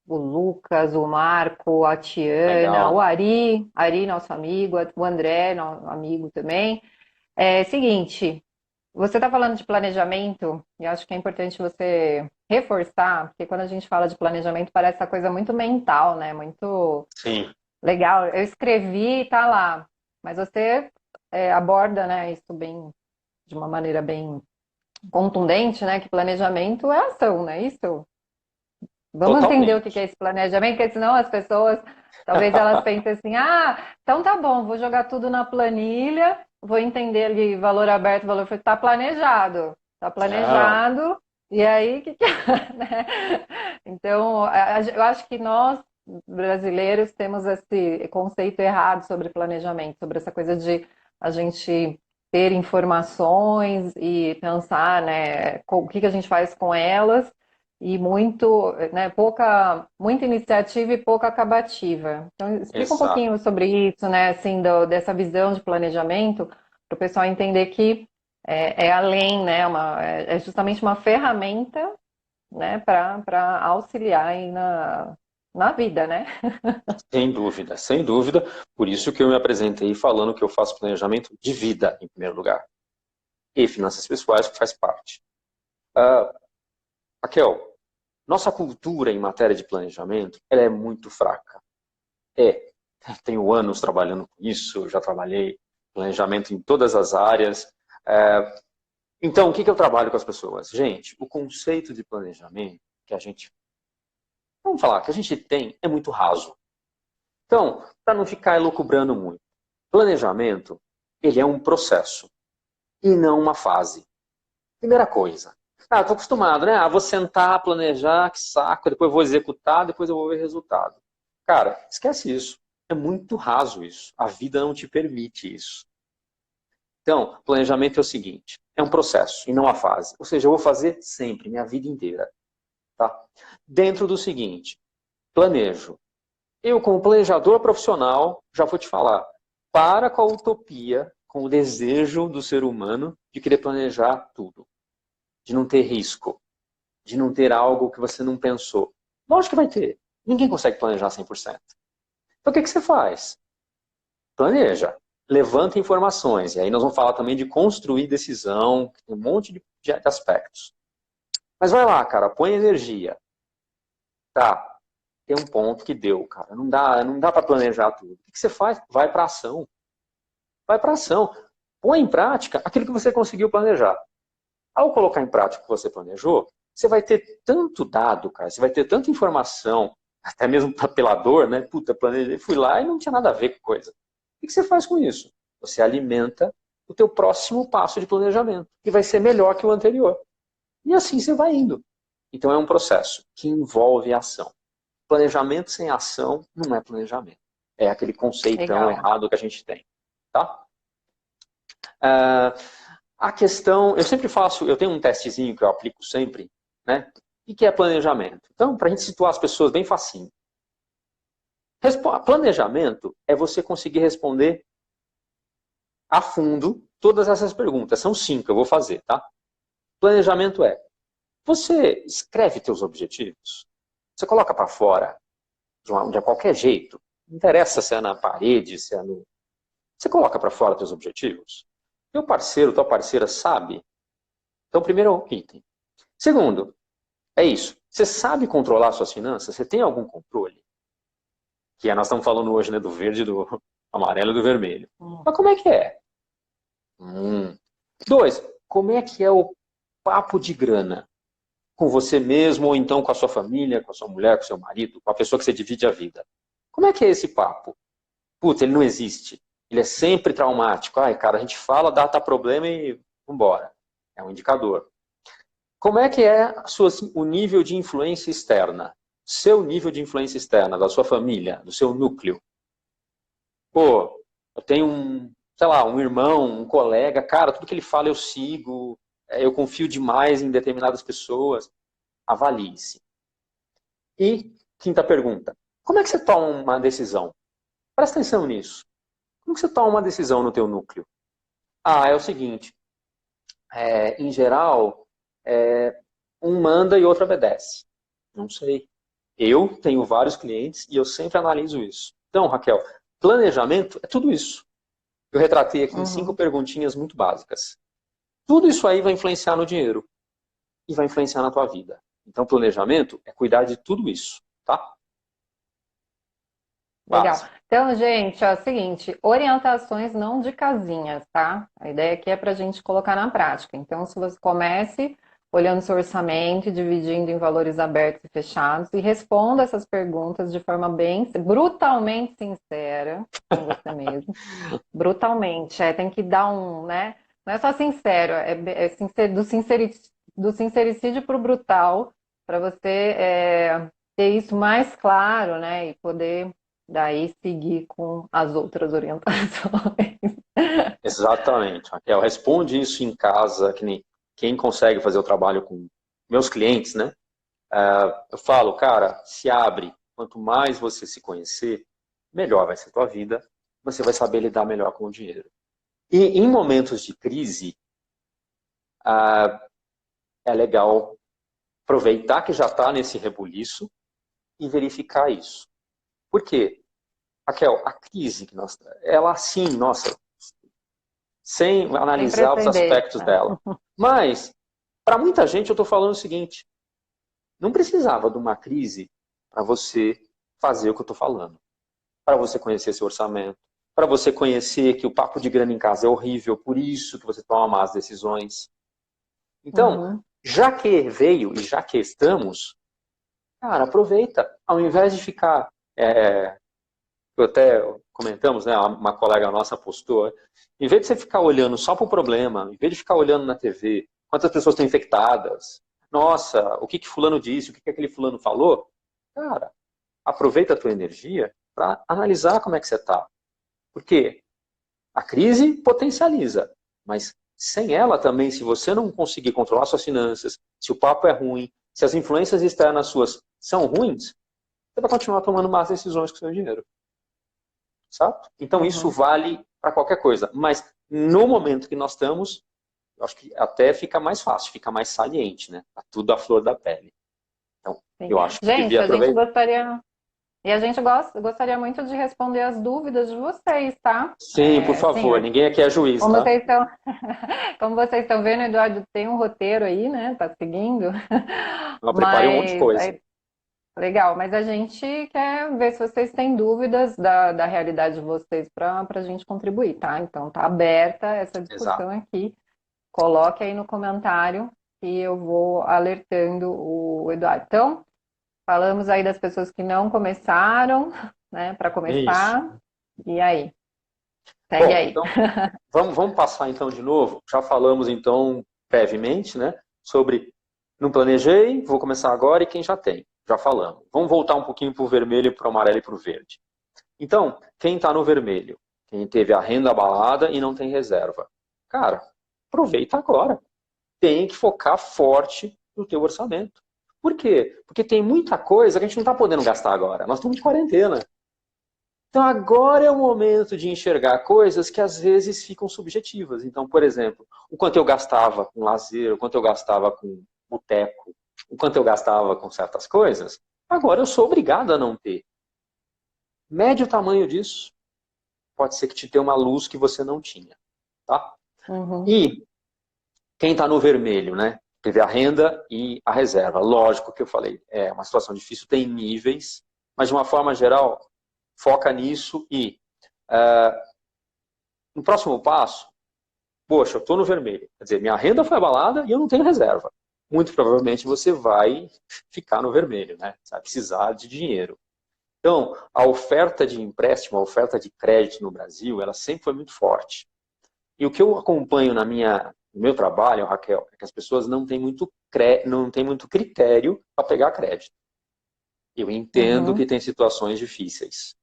O Lucas, o Marco, a Tiana, o legal. Ari, nosso amigo, o André, nosso amigo também. Seguinte, você está falando de planejamento, e acho que é importante você reforçar, porque quando a gente fala de planejamento parece essa coisa muito mental, né? Muito Sim. legal. Eu escrevi e tá lá, mas você aborda, né, isso bem, de uma maneira bem contundente, né? Que planejamento é ação, né? Isso. Vamos entender o que Totalmente. é esse planejamento, porque senão as pessoas, talvez elas pensem assim, ah, então tá bom, vou jogar tudo na planilha, vou entender ali valor aberto, valor fechado, tá Não. planejado, e aí, o que que é, né? Então, eu acho que nós, brasileiros, temos esse conceito errado sobre planejamento, sobre essa coisa de a gente ter informações e pensar, né, o que que a gente faz com elas, e muito, né, muita iniciativa e pouca acabativa. Então, explica um Exato. pouquinho sobre isso, né, assim, dessa visão de planejamento, para o pessoal entender que é além, né, é justamente uma ferramenta, né, para auxiliar aí na vida, né? Sem dúvida, sem dúvida. Por isso que eu me apresentei falando que eu faço planejamento de vida, em primeiro lugar. E finanças pessoais, que faz parte. Uh, Raquel, nossa cultura em matéria de planejamento, ela é muito fraca. É, tenho anos trabalhando com isso, já trabalhei planejamento em todas as áreas. Então, o que eu trabalho com as pessoas? Gente, o conceito de planejamento que a gente, vamos falar, que a gente tem é muito raso. Então, para não ficar elucubrando muito, planejamento, ele é um processo e não uma fase. Primeira coisa. Ah, estou acostumado, né? Vou sentar, planejar, que saco, depois vou executar, depois eu vou ver resultado. Cara, esquece isso. É muito raso isso. A vida não te permite isso. Então, planejamento é o seguinte, é um processo e não a fase. Ou seja, eu vou fazer sempre, minha vida inteira. Tá? Dentro do seguinte, planejo. Eu, como planejador profissional, já vou te falar, para com a utopia, com o desejo do ser humano de querer planejar tudo, de não ter risco, de não ter algo que você não pensou. Lógico que vai ter. Ninguém consegue planejar 100%. Então, o que você faz? Planeja. Levanta informações. E aí nós vamos falar também de construir decisão, que tem um monte de aspectos. Mas vai lá, cara, põe energia. Tá, tem um ponto que deu, cara. Não dá para planejar tudo. O que você faz? Vai para ação. Vai para ação. Põe em prática aquilo que você conseguiu planejar. Ao colocar em prática o que você planejou, você vai ter tanto dado, cara, você vai ter tanta informação, até mesmo pela dor, né? Puta, planejei, fui lá e não tinha nada a ver com coisa. O que você faz com isso? Você alimenta o teu próximo passo de planejamento, que vai ser melhor que o anterior. E assim você vai indo. Então é um processo que envolve ação. Planejamento sem ação não é planejamento. É aquele conceitão Legal. errado que a gente tem. Tá? A questão, eu sempre faço, eu tenho um testezinho que eu aplico sempre, né? O que é planejamento? Então, para a gente situar as pessoas bem facinho. Planejamento é você conseguir responder a fundo todas essas perguntas. São 5, eu vou fazer, tá? Planejamento é, você escreve teus objetivos? Você coloca para fora de qualquer jeito? Não interessa se é na parede, se é no... Você coloca para fora teus objetivos? Teu parceiro, tua parceira sabe? Então, primeiro item. Segundo, é isso. Você sabe controlar suas finanças? Você tem algum controle? Que nós estamos falando hoje, né, do verde, do amarelo e do vermelho. Mas como é que é? 2, como é que é o papo de grana? Com você mesmo, ou então com a sua família, com a sua mulher, com o seu marido, com a pessoa que você divide a vida. Como é que é esse papo? Putz, ele não existe. Ele é sempre traumático. Ai, cara, a gente fala, dá problema e vambora. É um indicador. Como é que é o nível de influência externa? Seu nível de influência externa, da sua família, do seu núcleo. Pô, eu tenho sei lá, um irmão, um colega, cara, tudo que ele fala eu sigo, eu confio demais em determinadas pessoas. Avalie-se. E, quinta pergunta, como é que você toma uma decisão? Presta atenção nisso. Como que você toma uma decisão no teu núcleo? É o seguinte, em geral, um manda e outro obedece. Não sei. Eu tenho vários clientes e eu sempre analiso isso. Então, Raquel, planejamento é tudo isso. Eu retratei aqui em 5 perguntinhas muito básicas. Tudo isso aí vai influenciar no dinheiro e vai influenciar na tua vida. Então, planejamento é cuidar de tudo isso, tá? Legal. Básico. Então, gente, é o seguinte, orientações não de casinhas, tá? A ideia aqui é para a gente colocar na prática. Então, se você comece olhando seu orçamento, dividindo em valores abertos e fechados, e responda essas perguntas de forma bem, brutalmente sincera com você mesmo. Brutalmente, tem que dar né? Não é só sincero, do sincericídio para o brutal, para você ter isso mais claro, né? E poder daí seguir com as outras orientações. Exatamente, Raquel. Responde isso em casa, que nem quem consegue fazer o trabalho com meus clientes, né? Eu falo, cara, se abre. Quanto mais você se conhecer, melhor vai ser a tua vida. Você vai saber lidar melhor com o dinheiro. E em momentos de crise, é legal aproveitar que já está nesse rebuliço e verificar isso. Por quê? Raquel, a crise que nós... Ela assim, nossa, sem analisar os aspectos dela. Mas, para muita gente, eu estou falando o seguinte, não precisava de uma crise para você fazer o que eu estou falando. Para você conhecer seu orçamento, para você conhecer que o papo de grana em casa é horrível, por isso que você toma más decisões. Então, já que veio e já que estamos, cara, aproveita. Ao invés de ficar... até comentamos, né, uma colega nossa postou, em vez de você ficar olhando só para o problema, em vez de ficar olhando na TV, quantas pessoas estão infectadas, nossa, o que fulano disse, o que aquele fulano falou, cara, aproveita a tua energia para analisar como é que você está. Porque a crise potencializa, mas sem ela também, se você não conseguir controlar suas finanças, se o papo é ruim, se as influências externas suas são ruins, você vai continuar tomando más decisões com o seu dinheiro. Sabe? Então isso vale para qualquer coisa. Mas no momento que nós estamos, eu acho que até fica mais fácil, fica mais saliente, né? Tá tudo à flor da pele. Então, Sim. eu acho que gente, devia aproveitar. A gente gostaria muito de responder as dúvidas de vocês, tá? Sim, por favor, ninguém aqui é juiz, como tá? Vocês estão, como vocês estão vendo, o Eduardo tem um roteiro aí, né? Tá seguindo. Eu preparei um monte de coisa. Legal, mas a gente quer ver se vocês têm dúvidas da realidade de vocês para a gente contribuir, tá? Então tá aberta essa discussão aqui. Coloque aí no comentário e eu vou alertando o Eduardo. Então, falamos aí das pessoas que não começaram, né? Para começar. Isso. E aí? Segue aí. Então, vamos passar então de novo. Já falamos então brevemente, né? Sobre não planejei, vou começar agora e quem já tem. Já falamos. Vamos voltar um pouquinho para o vermelho, para o amarelo e para o verde. Então, quem está no vermelho? Quem teve a renda abalada e não tem reserva. Cara, aproveita agora. Tem que focar forte no teu orçamento. Por quê? Porque tem muita coisa que a gente não está podendo gastar agora. Nós estamos de quarentena. Então agora é o momento de enxergar coisas que às vezes ficam subjetivas. Então, por exemplo, o quanto eu gastava com lazer, o quanto eu gastava com boteco, o quanto eu gastava com certas coisas, agora eu sou obrigado a não ter. Mede o tamanho disso. Pode ser que te dê uma luz que você não tinha. Tá? Uhum. E quem está no vermelho, né? Teve a renda e a reserva. Lógico que eu falei, é uma situação difícil, tem níveis, mas de uma forma geral, foca nisso e no próximo passo, poxa, eu estou no vermelho. Quer dizer, minha renda foi abalada e eu não tenho reserva. Muito provavelmente você vai ficar no vermelho, né? Você vai precisar de dinheiro. Então, a oferta de empréstimo, a oferta de crédito no Brasil, ela sempre foi muito forte. E o que eu acompanho no meu trabalho, Raquel, é que as pessoas não têm muito critério para pegar crédito. Eu entendo Uhum. que tem situações difíceis,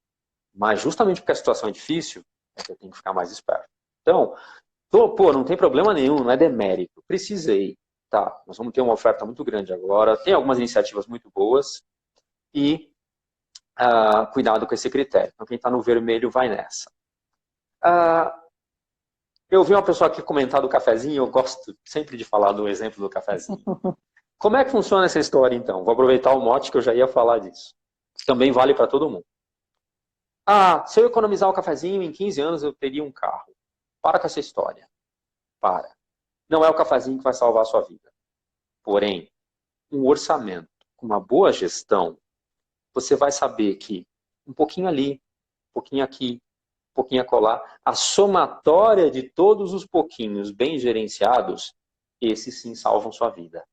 mas justamente porque a situação é difícil, é que eu tenho que ficar mais esperto. Então, não tem problema nenhum, não é demérito. Precisei, tá? Nós vamos ter uma oferta muito grande agora, tem algumas iniciativas muito boas e cuidado com esse critério. Então, quem está no vermelho vai nessa. Eu vi uma pessoa aqui comentar do cafezinho, eu gosto sempre de falar do exemplo do cafezinho. Como é que funciona essa história, então? Vou aproveitar o mote que eu já ia falar disso. Também vale para todo mundo. Se eu economizar o cafezinho, em 15 anos eu teria um carro. Para com essa história. Para. Não é o cafezinho que vai salvar a sua vida. Porém, um orçamento com uma boa gestão, você vai saber que um pouquinho ali, um pouquinho aqui, um pouquinho acolá, a somatória de todos os pouquinhos bem gerenciados, esses sim salvam sua vida.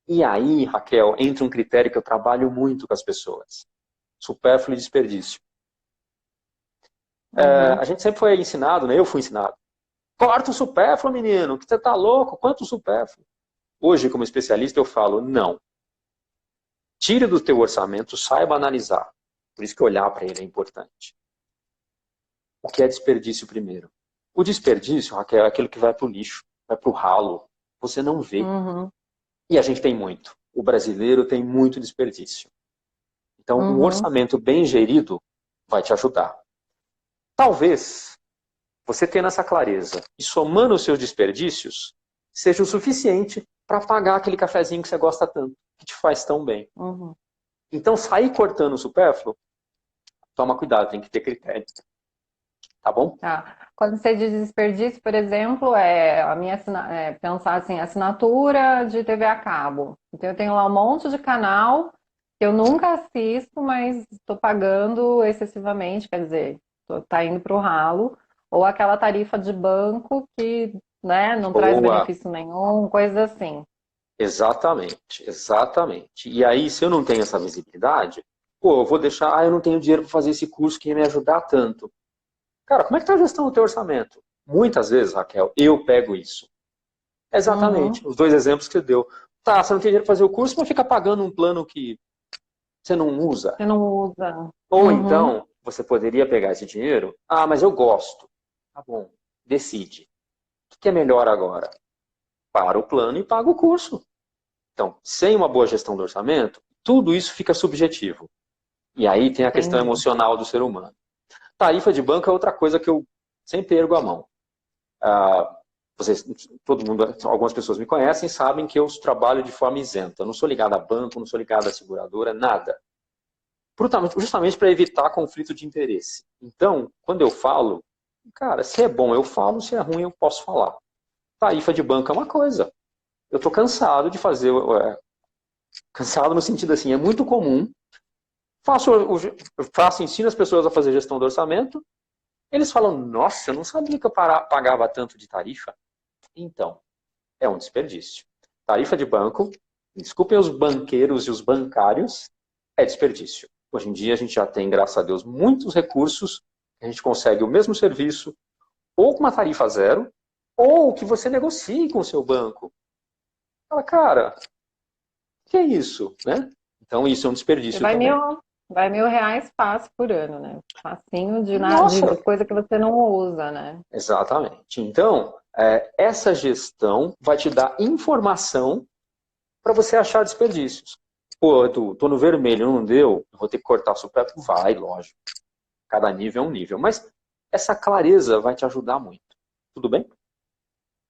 E aí, Raquel, entra um critério que eu trabalho muito com as pessoas. Supérfluo e desperdício. Uhum. A gente sempre foi ensinado, né? Eu fui ensinado. Corta o supérfluo, menino, que você tá louco, quanto supérfluo? Hoje, como especialista, eu falo, não. Tire do teu orçamento, saiba analisar. Por isso que olhar para ele é importante. O que é desperdício primeiro? O desperdício, Raquel, é aquilo que vai para o lixo, vai para o ralo. Você não vê. Uhum. E a gente tem muito. O brasileiro tem muito desperdício. Então, um Uhum. orçamento bem gerido vai te ajudar. Talvez você tendo essa clareza e somando os seus desperdícios, seja o suficiente para pagar aquele cafezinho que você gosta tanto, que te faz tão bem. Uhum. Então, sair cortando o supérfluo, toma cuidado, tem que ter critério. Tá bom? Tá. Quando você diz desperdício, por exemplo, pensar assim, assinatura de TV a cabo. Então eu tenho lá um monte de canal que eu nunca assisto, mas estou pagando excessivamente, quer dizer, tá indo para o ralo. Ou aquela tarifa de banco que, né, não traz Boa. benefício nenhum, coisa assim. Exatamente, exatamente. E aí, se eu não tenho essa visibilidade, eu vou deixar, eu não tenho dinheiro para fazer esse curso que ia me ajudar tanto. Cara, como é que está a gestão do teu orçamento? Muitas vezes, Raquel, eu pego isso. Uhum. Exatamente, os dois exemplos que você deu. Tá, você não tem dinheiro para fazer o curso, mas fica pagando um plano que você não usa. Você não usa. Ou Uhum. então, você poderia pegar esse dinheiro, mas eu gosto. Tá bom, decide. O que é melhor agora? Para o plano e paga o curso. Então, sem uma boa gestão do orçamento, tudo isso fica subjetivo. E aí tem a questão Entendi. emocional do ser humano. Tarifa de banco é outra coisa que eu sempre ergo a mão. Ah, vocês, todo mundo, algumas pessoas me conhecem, sabem que eu trabalho de forma isenta. Eu não sou ligado a banco, não sou ligado a seguradora, nada. Justamente para evitar conflito de interesse. Então, quando eu falo, cara, se é bom eu falo, se é ruim eu posso falar. Tarifa de banco é uma coisa. Eu estou cansado de fazer, cansado no sentido assim, é muito comum. Ensino as pessoas a fazer gestão do orçamento. Eles falam, nossa, eu não sabia que eu pagava tanto de tarifa. Então, é um desperdício. Tarifa de banco, desculpem os banqueiros e os bancários, é desperdício. Hoje em dia a gente já tem, graças a Deus, muitos recursos, a gente consegue o mesmo serviço, ou com uma tarifa zero, ou que você negocie com o seu banco. Fala, cara, o que é isso? Né? Então isso é um Você desperdício também. vai R$ 1.000 fácil por ano, né? Facinho de Nossa, coisa que você não usa, né? exatamente. Então, essa gestão vai te dar informação para você achar desperdícios. Pô, Edu, tô no vermelho, não deu, vou ter que cortar supérfluo. Vai, lógico. Cada nível é um nível. Mas essa clareza vai te ajudar muito. Tudo bem?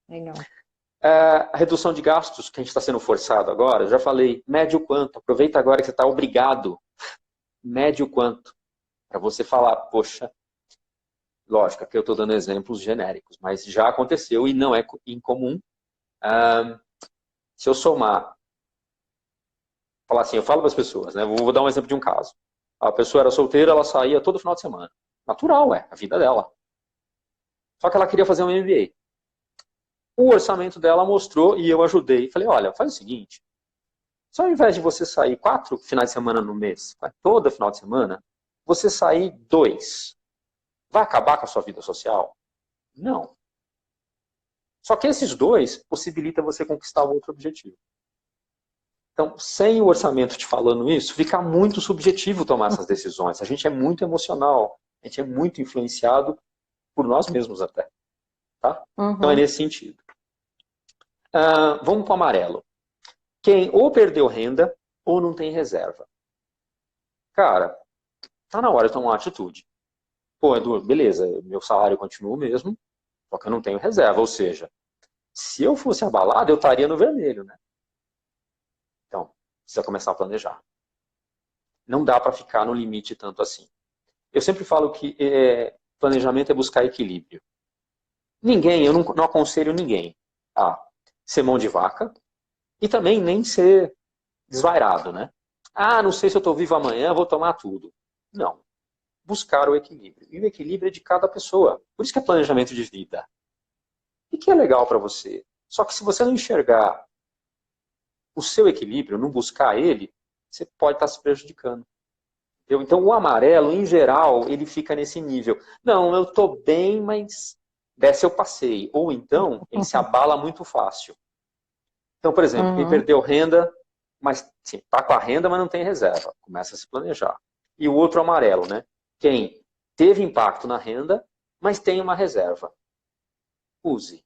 Legal. A redução de gastos, que a gente está sendo forçado agora, já falei, mede o quanto. Aproveita agora que você está obrigado. Mede o quanto. Para você falar, poxa, lógico, aqui eu estou dando exemplos genéricos, mas já aconteceu e não é incomum. Se eu somar, falar assim, eu falo para as pessoas, né? Vou dar um exemplo de um caso. A pessoa era solteira, ela saía todo final de semana. Natural, a vida dela. Só que ela queria fazer um MBA. O orçamento dela mostrou e eu ajudei. Falei, olha, faz o seguinte, só ao invés de você sair 4 finais de semana no mês, todo final de semana, você sair 2. Vai acabar com a sua vida social? Não. Só que esses 2 possibilitam você conquistar o outro objetivo. Então, sem o orçamento te falando isso, fica muito subjetivo tomar essas decisões. A gente é muito emocional, a gente é muito influenciado por nós mesmos até. Tá? Então é nesse sentido. Vamos para o amarelo. Quem ou perdeu renda ou não tem reserva. Cara, tá na hora de tomar uma atitude. Pô, Edu, beleza, meu salário continua o mesmo, só que eu não tenho reserva. Ou seja, se eu fosse abalado, eu estaria no vermelho, né? Então, precisa começar a planejar. Não dá para ficar no limite tanto assim. Eu sempre falo que planejamento é buscar equilíbrio. Eu não aconselho ninguém a ser mão de vaca e também nem ser desvairado, né? Ah, não sei se eu estou vivo amanhã, vou tomar tudo. Não. Buscar o equilíbrio. E o equilíbrio é de cada pessoa. Por isso que é planejamento de vida. E que é legal para você. Só que se você não enxergar o seu equilíbrio, não buscar ele, você pode estar se prejudicando. Entendeu? Então, o amarelo, em geral, ele fica nesse nível. Não, eu estou bem, mas dessa eu passei. Ou então, ele se abala muito fácil. Então, por exemplo, quem perdeu renda, mas está com a renda, mas não tem reserva. Começa a se planejar. E o outro amarelo, né? Quem teve impacto na renda, mas tem uma reserva. Use.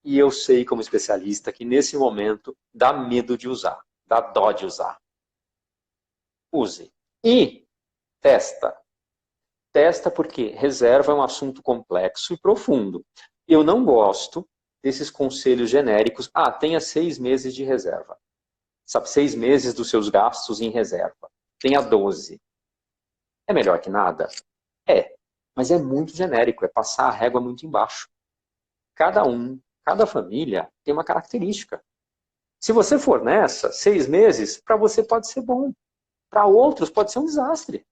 E eu sei, como especialista, que nesse momento dá medo de usar, dá dó de usar. Use. E testa. Testa porque reserva é um assunto complexo e profundo. Eu não gosto desses conselhos genéricos. Ah, tenha 6 meses de reserva. Sabe, 6 meses dos seus gastos em reserva. Tenha 12. É melhor que nada? É. Mas é muito genérico, é passar a régua muito embaixo. Cada família tem uma característica. Se você for nessa, 6 meses, para você pode ser bom. Para outros pode ser um desastre.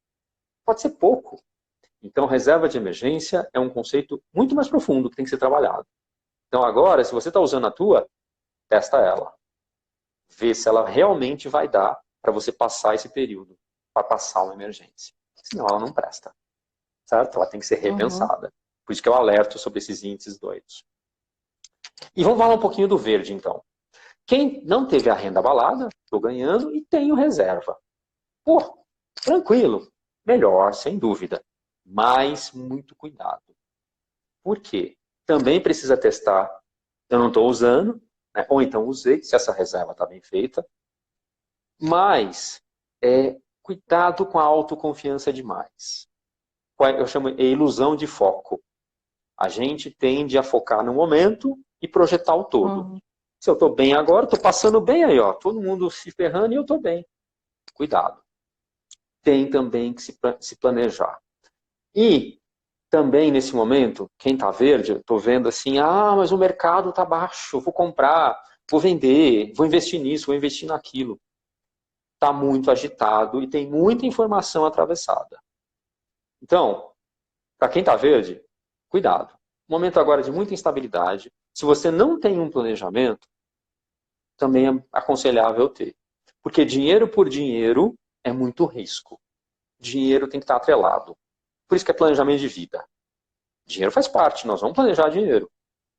Pode ser pouco. Então, reserva de emergência é um conceito muito mais profundo que tem que ser trabalhado. Então, agora, se você está usando a tua, testa ela. Vê se ela realmente vai dar para você passar esse período, para passar uma emergência. Senão ela não presta. Certo? Ela tem que ser repensada. Por isso que eu alerto sobre esses índices doidos. E vamos falar um pouquinho do verde, então. Quem não teve a renda abalada, estou ganhando e tenho reserva. Pô, tranquilo. Melhor, sem dúvida. Mas muito cuidado. Por quê? Também precisa testar. Eu não estou usando, né? Ou então usei, se essa reserva está bem feita. Mas cuidado com a autoconfiança demais. Eu chamo de ilusão de foco. A gente tende a focar no momento e projetar o todo. Se eu estou bem agora, estou passando bem aí, ó. Todo mundo se ferrando e eu estou bem. Cuidado. Tem também que se planejar. E também nesse momento, quem está verde, eu estou vendo assim, mas o mercado está baixo, vou comprar, vou vender, vou investir nisso, vou investir naquilo. Está muito agitado e tem muita informação atravessada. Então, para quem está verde, cuidado. Momento agora de muita instabilidade. Se você não tem um planejamento, também é aconselhável ter. Porque dinheiro por dinheiro é muito risco. Dinheiro tem que estar atrelado. Por isso que é planejamento de vida. Dinheiro faz parte, nós vamos planejar dinheiro.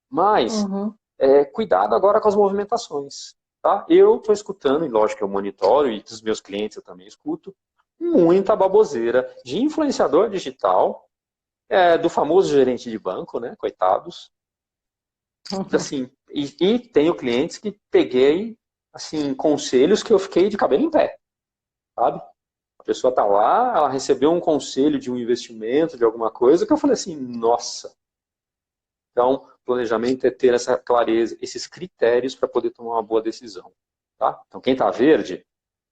Mas, cuidado agora com as movimentações. Tá? Eu estou escutando, e lógico que eu monitoro, e dos meus clientes eu também escuto, muita baboseira de influenciador digital, do famoso gerente de banco, né? Coitados. Assim, e tenho clientes que peguei assim, conselhos que eu fiquei de cabelo em pé, sabe? A pessoa tá lá, ela recebeu um conselho de um investimento, de alguma coisa, que eu falei assim, nossa. Então, planejamento é ter essa clareza, esses critérios para poder tomar uma boa decisão, tá? Então, quem tá verde,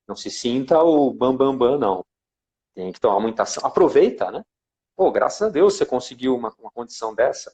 não se sinta o bam, bam, bam, não. Tem que tomar muita ação. Aproveita, né? Pô, graças a Deus você conseguiu uma condição dessa.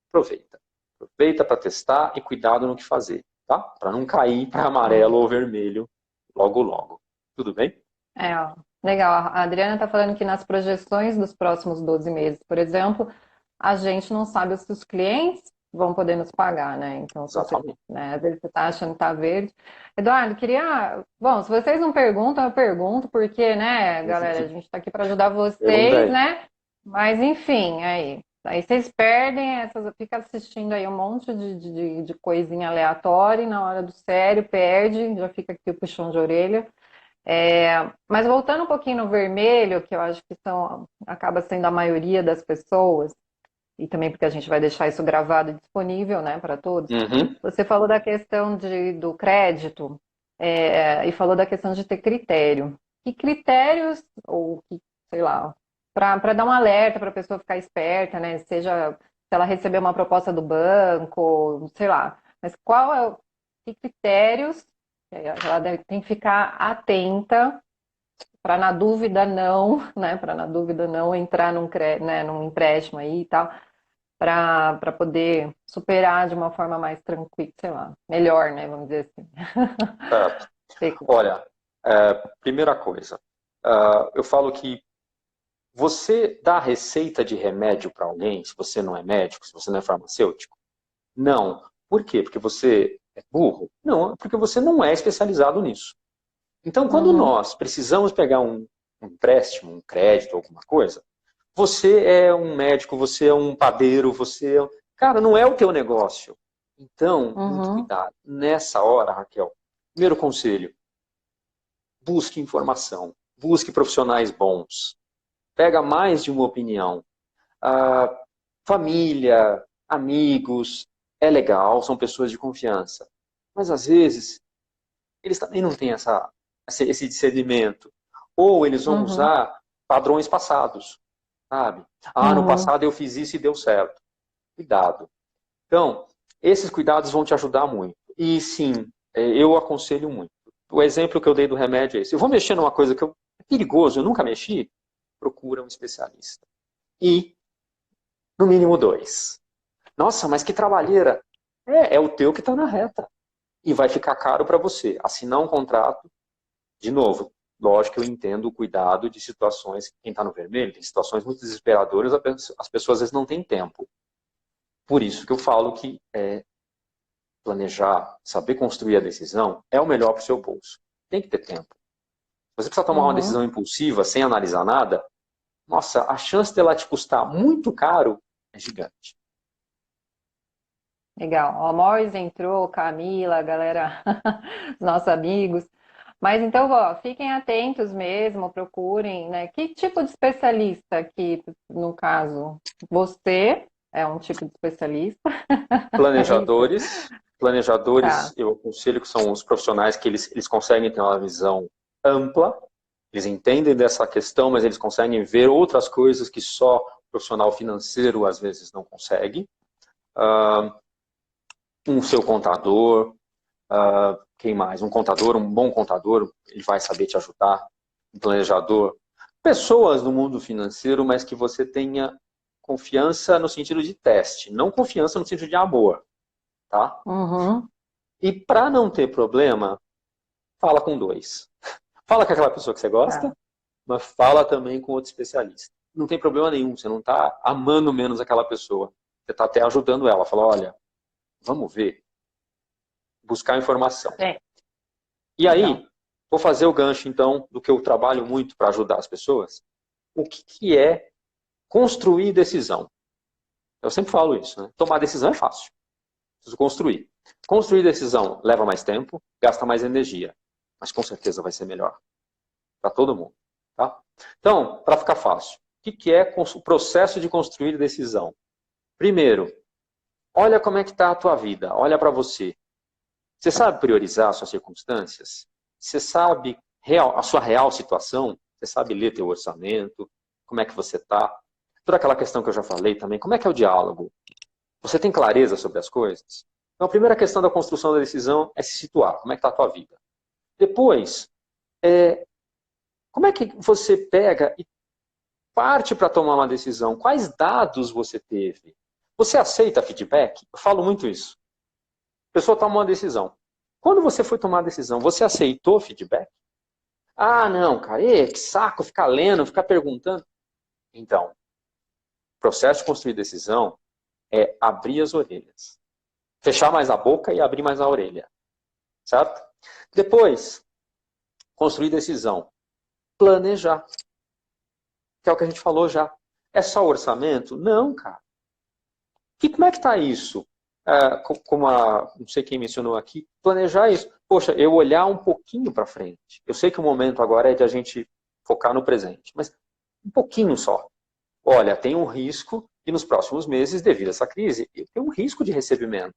Aproveita. Aproveita para testar e cuidado no que fazer, tá? Para não cair para amarelo ou vermelho logo, logo. Tudo bem? Ó, legal. A Adriana está falando que nas projeções dos próximos 12 meses, por exemplo, a gente não sabe se os clientes vão poder nos pagar, né? Então, se você, Exatamente. né, às vezes você está achando que está verde. Eduardo, queria. Bom, se vocês não perguntam, eu pergunto, porque, né, galera, a gente está aqui para ajudar vocês, Perguntei. né? Mas, enfim, aí. Aí vocês perdem essas, fica assistindo aí um monte de coisinha aleatória e na hora do sério perde, já fica aqui o puxão de orelha. Mas voltando um pouquinho no vermelho, que eu acho que acaba sendo a maioria das pessoas, e também porque a gente vai deixar isso gravado e disponível, né, para todos. Uhum. Você falou da questão do crédito, e falou da questão de ter critério. Que critérios, ou que, sei lá, para dar um alerta para a pessoa ficar esperta, né? Seja se ela receber uma proposta do banco, sei lá. Mas que critérios tem que ficar atenta para na dúvida não, né? Para na dúvida não entrar num empréstimo aí e tal, para poder superar de uma forma mais tranquila, sei lá, melhor, né? Vamos dizer assim. Certo. Sei. Olha, primeira coisa, eu falo que você dá receita de remédio para alguém, se você não é médico, se você não é farmacêutico? Não. Por quê? Porque você é burro? Não, porque você não é especializado nisso. Então, quando Uhum, nós precisamos pegar um empréstimo, um crédito, alguma coisa, você é um médico, você é um padeiro, Cara, não é o teu negócio. Então, muito uhum, cuidado. Nessa hora, Raquel, primeiro conselho, busque informação, busque profissionais bons, pega mais de uma opinião. Ah, família, amigos, é legal, são pessoas de confiança. Mas às vezes, eles também não têm esse discernimento. Ou eles vão uhum, usar padrões passados, sabe? Ah, no uhum. passado eu fiz isso e deu certo. Cuidado. Então, esses cuidados vão te ajudar muito. E sim, eu aconselho muito. O exemplo que eu dei do remédio é esse. Eu vou mexer numa coisa que é perigoso, eu nunca mexi, procura um especialista. E, no mínimo, 2. Nossa, mas que trabalheira. É o teu que está na reta. E vai ficar caro para você. Assinar um contrato, de novo, lógico que eu entendo o cuidado de situações, quem está no vermelho, tem situações muito desesperadoras, as pessoas às vezes não têm tempo. Por isso que eu falo que planejar, saber construir a decisão é o melhor para o seu bolso. Tem que ter tempo. Se você precisa tomar uma Uhum. decisão impulsiva, sem analisar nada, nossa, a chance dela te custar muito caro é gigante. Legal. O Morris entrou, Camila, a galera, os nossos amigos. Mas então, ó, fiquem atentos mesmo, procurem, né? Que tipo de especialista que, no caso, você é um tipo de especialista? É isso? Planejadores, Tá. eu aconselho que são os profissionais que eles conseguem ter uma visão ampla, eles entendem dessa questão, mas eles conseguem ver outras coisas que só o profissional financeiro às vezes não consegue. Um seu contador, quem mais? Um contador, um bom contador, ele vai saber te ajudar. Um planejador. Pessoas no mundo financeiro, mas que você tenha confiança no sentido de teste, não confiança no sentido de amor, tá? Uhum. E para não ter problema, fala com 2. Fala com aquela pessoa que você Tá. gosta, mas fala também com outro especialista. Não tem problema nenhum, você não está amando menos aquela pessoa. Você está até ajudando ela. Fala, olha, vamos ver, buscar informação. Bem, E legal. aí, vou fazer o gancho, então, do que eu trabalho muito para ajudar as pessoas. O que é construir decisão? Eu sempre falo isso, né? Tomar decisão é fácil. Preciso construir. Construir decisão leva mais tempo, gasta mais energia, mas com certeza vai ser melhor para todo mundo. Tá? Então, para ficar fácil, o que é o processo de construir decisão? Primeiro, olha como é que está a tua vida, olha para você. Você sabe priorizar as suas circunstâncias? Você sabe a sua real situação? Você sabe ler teu orçamento? Como é que você está? Toda aquela questão que eu já falei também, como é que é o diálogo? Você tem clareza sobre as coisas? Então, a primeira questão da construção da decisão é se situar. Como é que está a tua vida? Depois, como é que você pega e parte para tomar uma decisão? Quais dados você teve? Você aceita feedback? Eu falo muito isso. A pessoa toma uma decisão. Quando você foi tomar a decisão, você aceitou feedback? Ah, não, cara, que saco ficar lendo, ficar perguntando. Então, o processo de construir decisão é abrir as orelhas. Fechar mais a boca e abrir mais a orelha. Certo? Depois, construir decisão. Planejar. Que é o que a gente falou já. É só orçamento? Não, cara. Como é que está isso? Não sei quem mencionou aqui, planejar isso. Poxa, eu olhar um pouquinho para frente. Eu sei que o momento agora é de a gente focar no presente, mas um pouquinho só. Olha, tem um risco e nos próximos meses, devido a essa crise, eu tenho um risco de recebimento.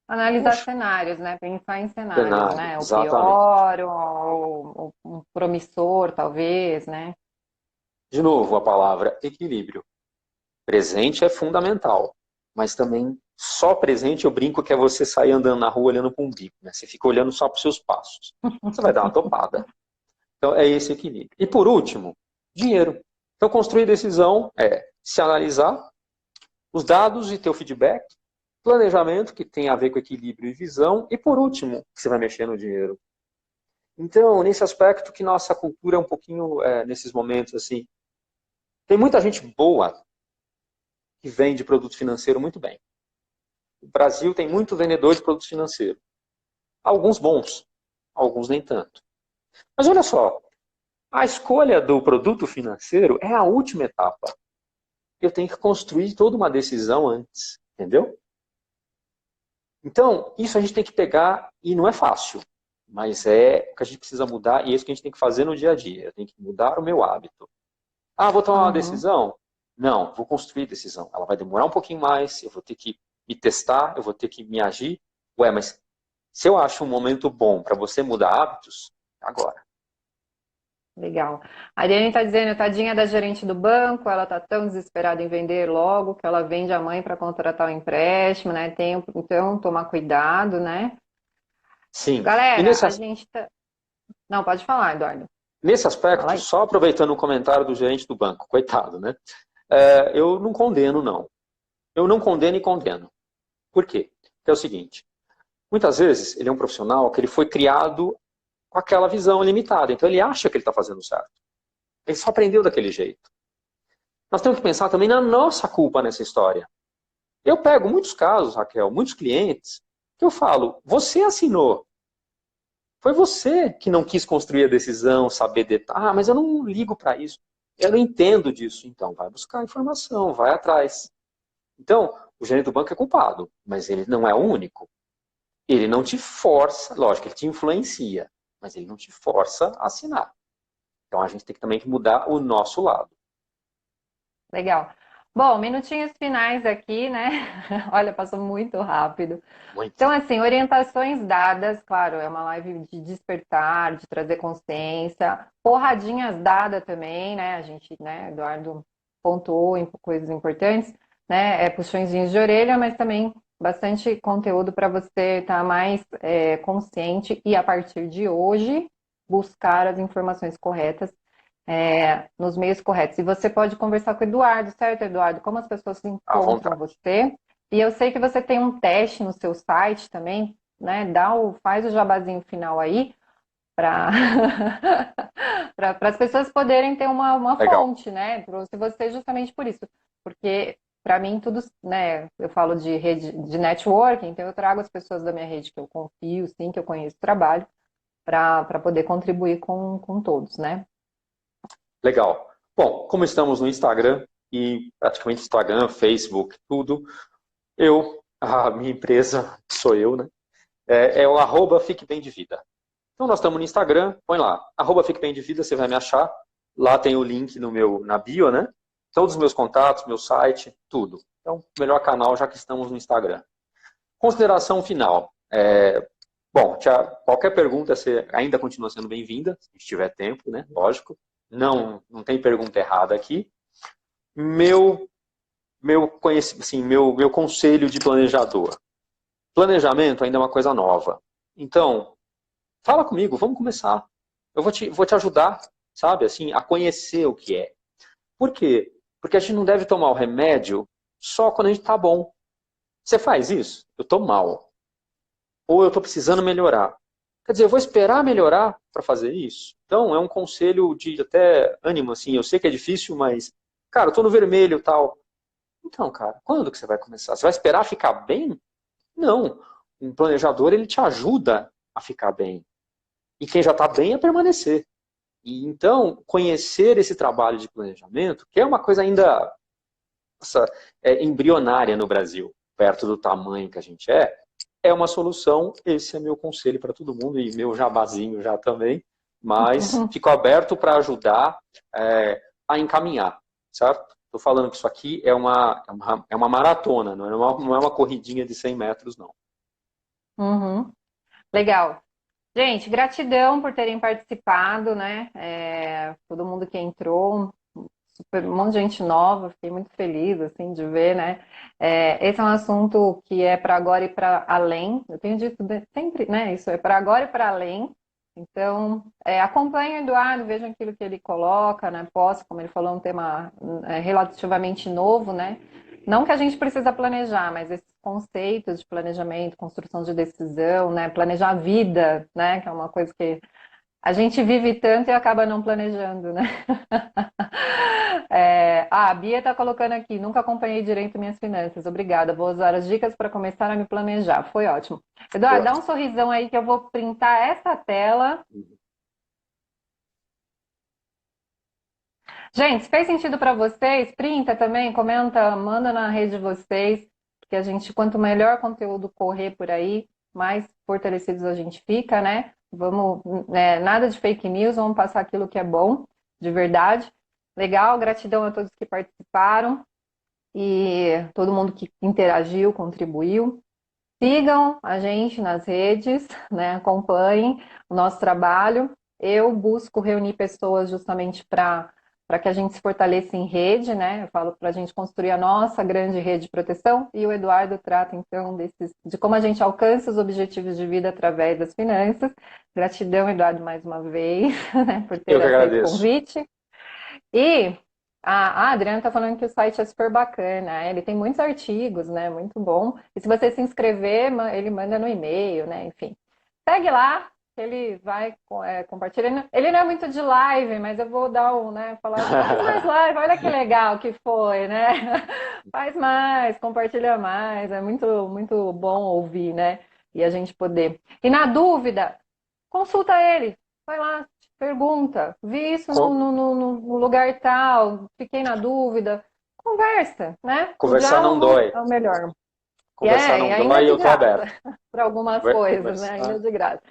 Analisar cenários, né? Pensar em cenários, né? O exatamente. pior, o um promissor, talvez, né? De novo, a palavra equilíbrio. Presente é fundamental, mas também só presente eu brinco que é você sair andando na rua olhando para um bico, né? Você fica olhando só para os seus passos. Você vai dar uma topada. Então é esse equilíbrio. E por último, dinheiro. Então construir decisão é se analisar, os dados e ter o feedback, planejamento, que tem a ver com equilíbrio e visão, e por último, que você vai mexer no dinheiro. Então, nesse aspecto que nossa cultura é um pouquinho, nesses momentos assim, tem muita gente boa que vende produto financeiro muito bem. O Brasil tem muito vendedor de produto financeiro. Alguns bons, alguns nem tanto. Mas olha só, a escolha do produto financeiro é a última etapa. Eu tenho que construir toda uma decisão antes, entendeu? Então, isso a gente tem que pegar, e não é fácil, mas é o que a gente precisa mudar, e é isso que a gente tem que fazer no dia a dia. Eu tenho que mudar o meu hábito. Ah, vou tomar uma decisão? Não, vou construir decisão. Ela vai demorar um pouquinho mais, eu vou ter que me testar, eu vou ter que me agir. Ué, mas se eu acho um momento bom para você mudar hábitos, agora. Legal. A Ariane está dizendo, tadinha da gerente do banco, ela está tão desesperada em vender logo que ela vende a mãe para contratar o empréstimo, né? Então, tomar cuidado, né? Sim. Galera, a gente tá... Não, pode falar, Eduardo. Nesse aspecto, só aproveitando o comentário do gerente do banco, coitado, né? Eu não condeno, não. Eu não condeno e condeno. Por quê? Porque é o seguinte, muitas vezes ele é um profissional que ele foi criado com aquela visão limitada, então ele acha que ele está fazendo certo. Ele só aprendeu daquele jeito. Nós temos que pensar também na nossa culpa nessa história. Eu pego muitos casos, Raquel, muitos clientes, que eu falo, você assinou. Foi você que não quis construir a decisão, saber detalhes. Ah, mas eu não ligo para isso. Eu não entendo disso. Então, vai buscar informação, vai atrás. Então, o gerente do banco é culpado, mas ele não é o único. Ele não te força, lógico, ele te influencia, mas ele não te força a assinar. Então, a gente tem que também mudar o nosso lado. Legal. Bom, minutinhos finais aqui, né? Olha, passou muito rápido. Muito. Então, assim, orientações dadas, claro, é uma live de despertar, de trazer consciência, porradinhas dadas também, né? A gente, né, Eduardo pontuou em coisas importantes, né? Puxõezinhos de orelha, mas também bastante conteúdo para você estar mais consciente e, a partir de hoje, buscar as informações corretas nos meios corretos. E você pode conversar com o Eduardo, certo, Eduardo? Como as pessoas encontram você? E eu sei que você tem um teste no seu site também, né? Faz o jabazinho final aí para as pessoas poderem ter uma fonte, né? Trouxe você justamente por isso. Porque, para mim, tudo, né? Eu falo de rede de networking, então eu trago as pessoas da minha rede que eu confio, sim, que eu conheço o trabalho, para poder contribuir com todos, né? Legal. Bom, como estamos no Instagram, e praticamente Instagram, Facebook, tudo, a minha empresa, sou eu, né? É o @Fique Bem de Vida. Então nós estamos no Instagram, põe lá, @Fique Bem de Vida, você vai me achar. Lá tem o link na bio, né? Todos os meus contatos, meu site, tudo. Então, melhor canal já que estamos no Instagram. Consideração final. Bom, qualquer pergunta você ainda continua sendo bem-vinda, se tiver tempo, né? Lógico. Não tem pergunta errada aqui. Assim, meu conselho de planejador. Planejamento ainda é uma coisa nova. Então, fala comigo, vamos começar. Eu vou te ajudar, sabe, assim, a conhecer o que é. Por quê? Porque a gente não deve tomar o remédio só quando a gente tá bom. Você faz isso? Eu tô mal. Ou eu tô precisando melhorar. Quer dizer, eu vou esperar melhorar para fazer isso? Então, é um conselho de até ânimo, assim. Eu sei que é difícil, mas, cara, eu tô no vermelho e tal. Então, cara, quando que você vai começar? Você vai esperar ficar bem? Não. Um planejador, ele te ajuda a ficar bem. E quem já está bem é permanecer. E então, conhecer esse trabalho de planejamento, que é uma coisa ainda nossa, embrionária no Brasil, perto do tamanho que a gente é uma solução. Esse é meu conselho para todo mundo e meu jabazinho já também. Mas fico aberto para ajudar a encaminhar, certo? Estou falando que isso aqui é uma maratona, não é uma corridinha de 100 metros, não. Uhum. Legal. Gente, gratidão por terem participado, né? Todo mundo que entrou, um monte de gente nova, fiquei muito feliz, assim, de ver, né? Esse é um assunto que é para agora e para além. Eu tenho dito sempre, né? Isso é para agora e para além. Então, acompanhe o Eduardo, vejam aquilo que ele coloca, né? Como ele falou, um tema relativamente novo, né? Não que a gente precisa planejar, mas esses conceitos de planejamento, construção de decisão, né? Planejar a vida, né? Que é uma coisa que a gente vive tanto e acaba não planejando, né? A Bia está colocando aqui, nunca acompanhei direito minhas finanças. Obrigada, vou usar as dicas para começar a me planejar. Foi ótimo. Eduardo, dá um sorrisão aí que eu vou printar essa tela. Gente, se fez sentido para vocês, printa também, comenta, manda na rede de vocês, porque a gente, quanto melhor conteúdo correr por aí, mais fortalecidos a gente fica, né? Vamos, nada de fake news, vamos passar aquilo que é bom, de verdade. Legal, gratidão a todos que participaram e todo mundo que interagiu, contribuiu. Sigam a gente nas redes, né? Acompanhem o nosso trabalho. Eu busco reunir pessoas justamente para que a gente se fortaleça em rede, né? Eu falo para a gente construir a nossa grande rede de proteção e o Eduardo trata então de como a gente alcança os objetivos de vida através das finanças. Gratidão, Eduardo, mais uma vez, né, por ter Eu que aceito o agradeço. convite. E a Adriana está falando que o site é super bacana, ele tem muitos artigos, né? Muito bom. E se você se inscrever, ele manda no e-mail, né? Enfim, segue lá, que ele vai compartilhando. Ele não é muito de live, mas eu vou dar né? Falar, faz mais live, olha que legal que foi, né? Faz mais, compartilha mais, é muito, muito bom ouvir, né? E a gente poder. E na dúvida, consulta ele, vai lá, pergunta, vi isso no lugar tal, fiquei na dúvida. Conversa, né? O Conversar não diálogo dói. é o melhor. Conversar E não ainda é dói e de eu tô graça aberto. para algumas coisas, né? Ainda é Conversar. de graça.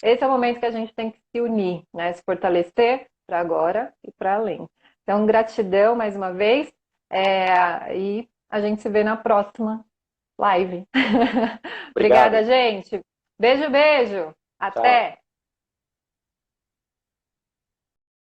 Esse é o momento que a gente tem que se unir, né? Se fortalecer para agora e para além. Então, gratidão mais uma vez. E a gente se vê na próxima live. Obrigado. Obrigada, gente. Beijo, beijo. Tchau. Até!